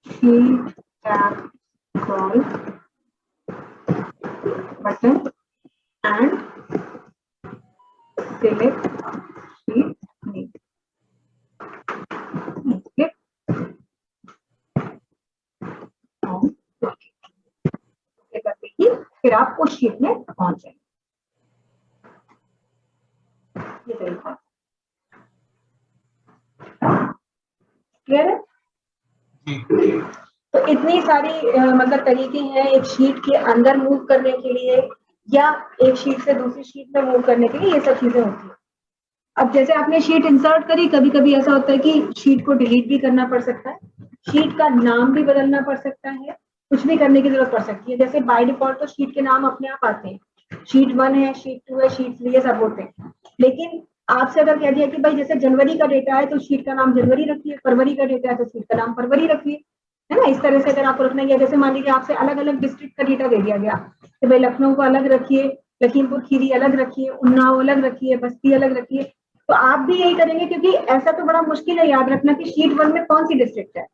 sheet tab scroll button and select sheet name. Click on करते ही फिर आप उस शीट में पहुंच जाएंगे। ये तरीका क्लियर है? तो इतनी सारी मतलब तरीके हैं एक शीट के अंदर मूव करने के लिए या एक शीट से दूसरी शीट में मूव करने के लिए, ये सब चीजें होती है। अब जैसे आपने शीट इंसर्ट करी, कभी कभी ऐसा होता है कि शीट को डिलीट भी करना पड़ सकता है, शीट का नाम भी बदलना पड़ सकता है, कुछ भी करने की जरूरत पड़ सकती है। जैसे बाय डिफॉल्ट तो शीट के नाम अपने आप आते हैं, शीट 1 है, शीट 2 है, शीट 3 ये सब होते हैं। लेकिन आपसे अगर कह दिया कि भाई जैसे जनवरी का डेटा है तो शीट का नाम जनवरी रखिए, फरवरी का डेटा है तो शीट का नाम फरवरी रखिए, है ना। इस तरह से अगर आपको रखना है, जैसे मान लीजिए आपसे अलग अलग डिस्ट्रिक्ट का डेटा दे दिया गया कि भाई लखनऊ को अलग रखिए, लखीमपुर खीरी अलग रखिए, उन्नाव अलग रखिए, बस्ती अलग रखिए, तो आप भी यही करेंगे, क्योंकि ऐसा तो बड़ा मुश्किल है याद रखना कि शीट 1 में कौन सी डिस्ट्रिक्ट है,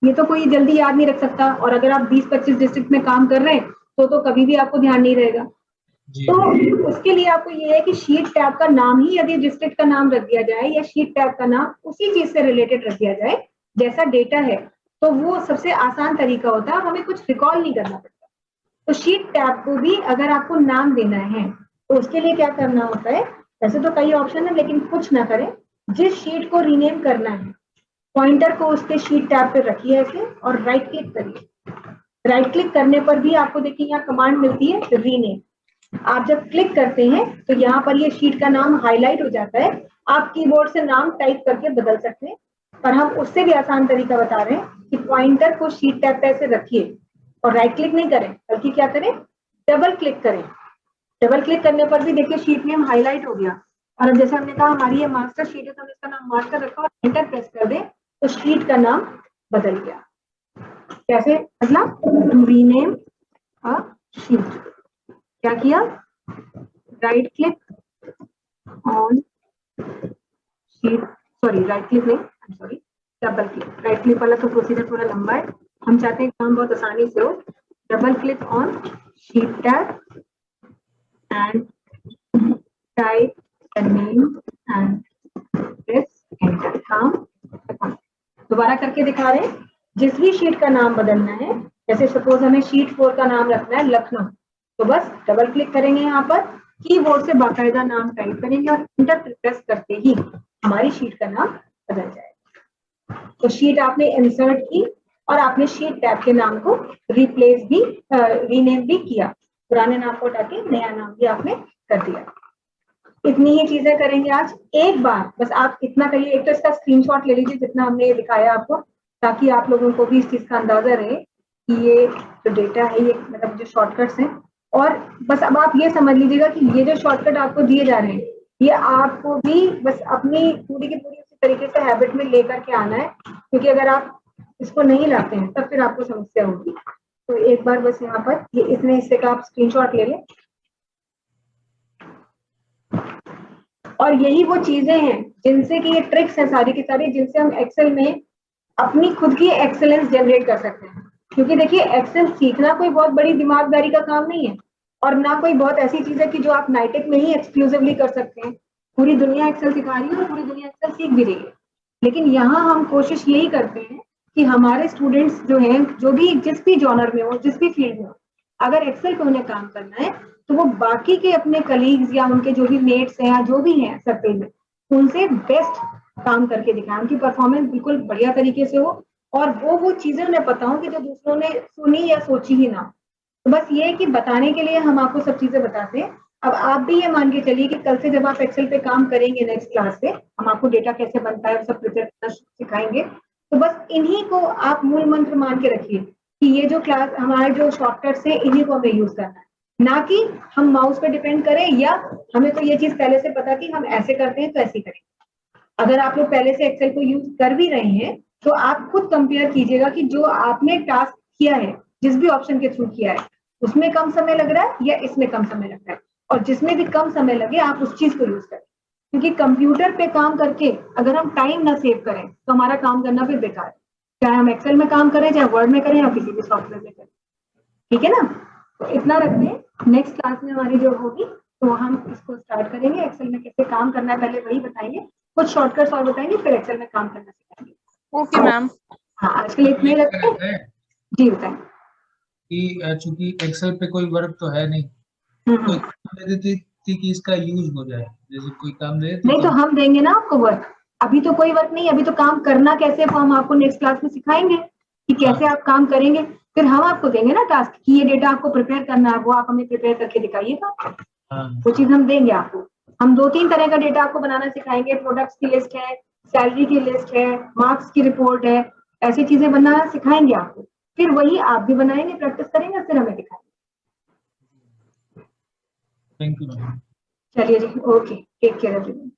ये तो कोई जल्दी याद नहीं रख सकता। और अगर आप 20-25 डिस्ट्रिक्ट में काम कर रहे हैं तो कभी भी आपको ध्यान नहीं रहेगा। तो उसके लिए आपको ये है कि शीट टैब का नाम ही यदि डिस्ट्रिक्ट का नाम रख दिया जाए या शीट टैब का नाम उसी चीज से रिलेटेड रख दिया जाए जैसा डेटा है, तो वो सबसे आसान तरीका होता है, हमें कुछ रिकॉल नहीं करना पड़ता। तो शीट टैब को भी अगर आपको नाम देना है तो उसके लिए क्या करना होता है, वैसे तो कई ऑप्शन है लेकिन कुछ ना करें, जिस शीट को रीनेम करना है पॉइंटर को उसके शीट टैब पे रखिए ऐसे और राइट क्लिक करिए। राइट क्लिक करने पर भी आपको देखिए यहाँ कमांड मिलती है रीनेम। आप जब क्लिक करते हैं तो यहाँ पर ये शीट का नाम हाईलाइट हो जाता है, आप कीबोर्ड से नाम टाइप करके बदल सकते हैं। पर हम उससे भी आसान तरीका बता रहे हैं कि पॉइंटर को शीट टैब पे ऐसे रखिए और राइट क्लिक नहीं करें, बल्कि क्या करें, डबल क्लिक करें। डबल क्लिक करने पर भी देखिए शीट नेम हाईलाइट हो गया। और अब जैसे हमने कहा हमारी ये मास्टर शीट है तो हम इसका नाम मास्टर रखा और एंटर प्रेस कर दें तो शीट का नाम बदल गया। कैसे बदला, रीनेम अ शीट। क्या किया, right click on sheet, sorry right click नहीं, sorry double click. Right click वाला तो प्रोसीजर थोड़ा लंबा है, हम चाहते हैं काम बहुत आसानी से हो। Double click on sheet tab and type the name and press enter. काम दोबारा करके दिखा रहे हैं। जिस भी शीट का नाम बदलना है, जैसे सपोज हमें शीट 4 का नाम रखना है लखनऊ, तो बस डबल क्लिक करेंगे यहाँ पर, कीबोर्ड से बाकायदा नाम टाइप करेंगे और एंटर प्रेस करते ही हमारी शीट का नाम बदल जाएगा। तो शीट आपने इंसर्ट की और आपने शीट टैब के नाम को रिप्लेस भी रीनेम भी किया, पुराने नाम को हटा के नया नाम भी आपने कर दिया। इतनी ही चीजें करेंगे आज। एक बार बस आप इतना करिए, एक तो इसका स्क्रीनशॉट ले लीजिए जितना हमने ये दिखाया आपको, ताकि आप लोगों को भी इस चीज का अंदाजा रहे कि ये जो डेटा है ये मतलब जो शॉर्टकट्स हैं। और बस अब आप ये समझ लीजिएगा कि ये जो शॉर्टकट आपको दिए जा रहे हैं ये आपको भी बस अपनी पूरी की पूरी उसी तरीके से हैबिट में लेकर के आना है, क्योंकि अगर आप इसको नहीं लाते हैं तब फिर आपको समस्या होगी। तो एक बार बस यहाँ पर ये इतने हिस्से का आप स्क्रीनशॉट ले लें। और यही वो चीजें हैं जिनसे कि ये ट्रिक्स हैं सारी की सारी, जिनसे हम एक्सेल में अपनी खुद की एक्सेलेंस जनरेट कर सकते हैं। क्योंकि देखिए एक्सेल सीखना कोई बहुत बड़ी दिमागदारी का काम नहीं है और ना कोई बहुत ऐसी चीज है कि जो आप नाइटेक में ही एक्सक्लूसिवली कर सकते हैं। पूरी दुनिया एक्सेल सिखा रही है और पूरी दुनिया एक्सेल सीख भी रही है। लेकिन यहाँ हम कोशिश यही करते हैं कि हमारे स्टूडेंट्स जो हैं, जो भी जिस भी जॉनर में हो, जिस भी फील्ड में हो, अगर एक्सेल पे उन्हें काम करना है तो वो बाकी के अपने कलीग्स या उनके जो भी मेट्स हैं या जो भी हैं सर्कल में, उनसे बेस्ट काम करके दिखाएं, उनकी परफॉर्मेंस बिल्कुल बढ़िया तरीके से हो और वो चीजें उन्हें पता हो कि जो दूसरों ने सुनी या सोची ही ना। तो बस ये है कि बताने के लिए हम आपको सब चीजें बताते हैं। अब आप भी ये मान के चलिए कि कल से जब आप एक्सेल पे काम करेंगे नेक्स्ट क्लास से, हम आपको डेटा कैसे बनता है सब प्रिपेयर करना सिखाएंगे। तो बस इन्हीं को आप मूल मंत्र मान के रखिए कि ये जो क्लास हमारे जो शॉर्टकट्स है इन्हीं को हमें यूज करना है, ना कि हम माउस पे डिपेंड करें या हमें तो ये चीज पहले से पता कि हम ऐसे करते हैं तो ऐसे करें। अगर आप लोग पहले से एक्सेल को यूज कर भी रहे हैं तो आप खुद कंपेयर कीजिएगा कि जो आपने टास्क किया है जिस भी ऑप्शन के थ्रू किया है उसमें कम समय लग रहा है या इसमें कम समय लग रहा है, और जिसमें भी कम समय लगे आप उस चीज को यूज करें। क्योंकि कंप्यूटर पे काम करके अगर हम टाइम ना सेव करें तो हमारा काम करना फिर बेकार है, चाहे हम एक्सेल में काम करें, चाहे वर्ड में करें या किसी भी सॉफ्टवेयर में करें। ठीक है ना, तो इतना रखते हैं। नेक्स्ट क्लास में हमारी जो होगी तो हम इसको स्टार्ट करेंगे, एक्सेल में कैसे काम करना है पहले वही बताएंगे, कुछ शॉर्टकट्स और बताएंगे, फिर एक्सेल में काम करना सिखाएंगे। Okay ma'am. हाँ आज के लिए इतने ही रखते हैं। जी बताएं। कि चूंकि एक्सेल पे कोई वर्क तो है नहीं, कोई काम दे देती थी कि इसका यूज हो जाए, जैसे कोई काम दे देती नहीं तो हम देंगे ना आपको वर्क, अभी तो कोई वर्क नहीं, अभी तो काम करना कैसे वो हम आपको नेक्स्ट क्लास में सिखाएंगे कि कैसे आप काम करेंगे। फिर हम आपको देंगे ना टास्क कि ये डेटा आपको प्रिपेयर करना है, वो आप हमें प्रिपेयर करके दिखाइएगा। वो चीज हम देंगे आपको। हम 2-3 तरह का डेटा आपको बनाना सिखाएंगे, प्रोडक्ट्स की लिस्ट है, सैलरी की लिस्ट है, मार्क्स की रिपोर्ट है, ऐसी चीजें बनाना सिखाएंगे आपको, फिर वही आप भी बनाएंगे, प्रैक्टिस करेंगे, फिर हमें दिखाएंगे। Thank you. चलिए जी, ओके, टेक केयर एवरीवन।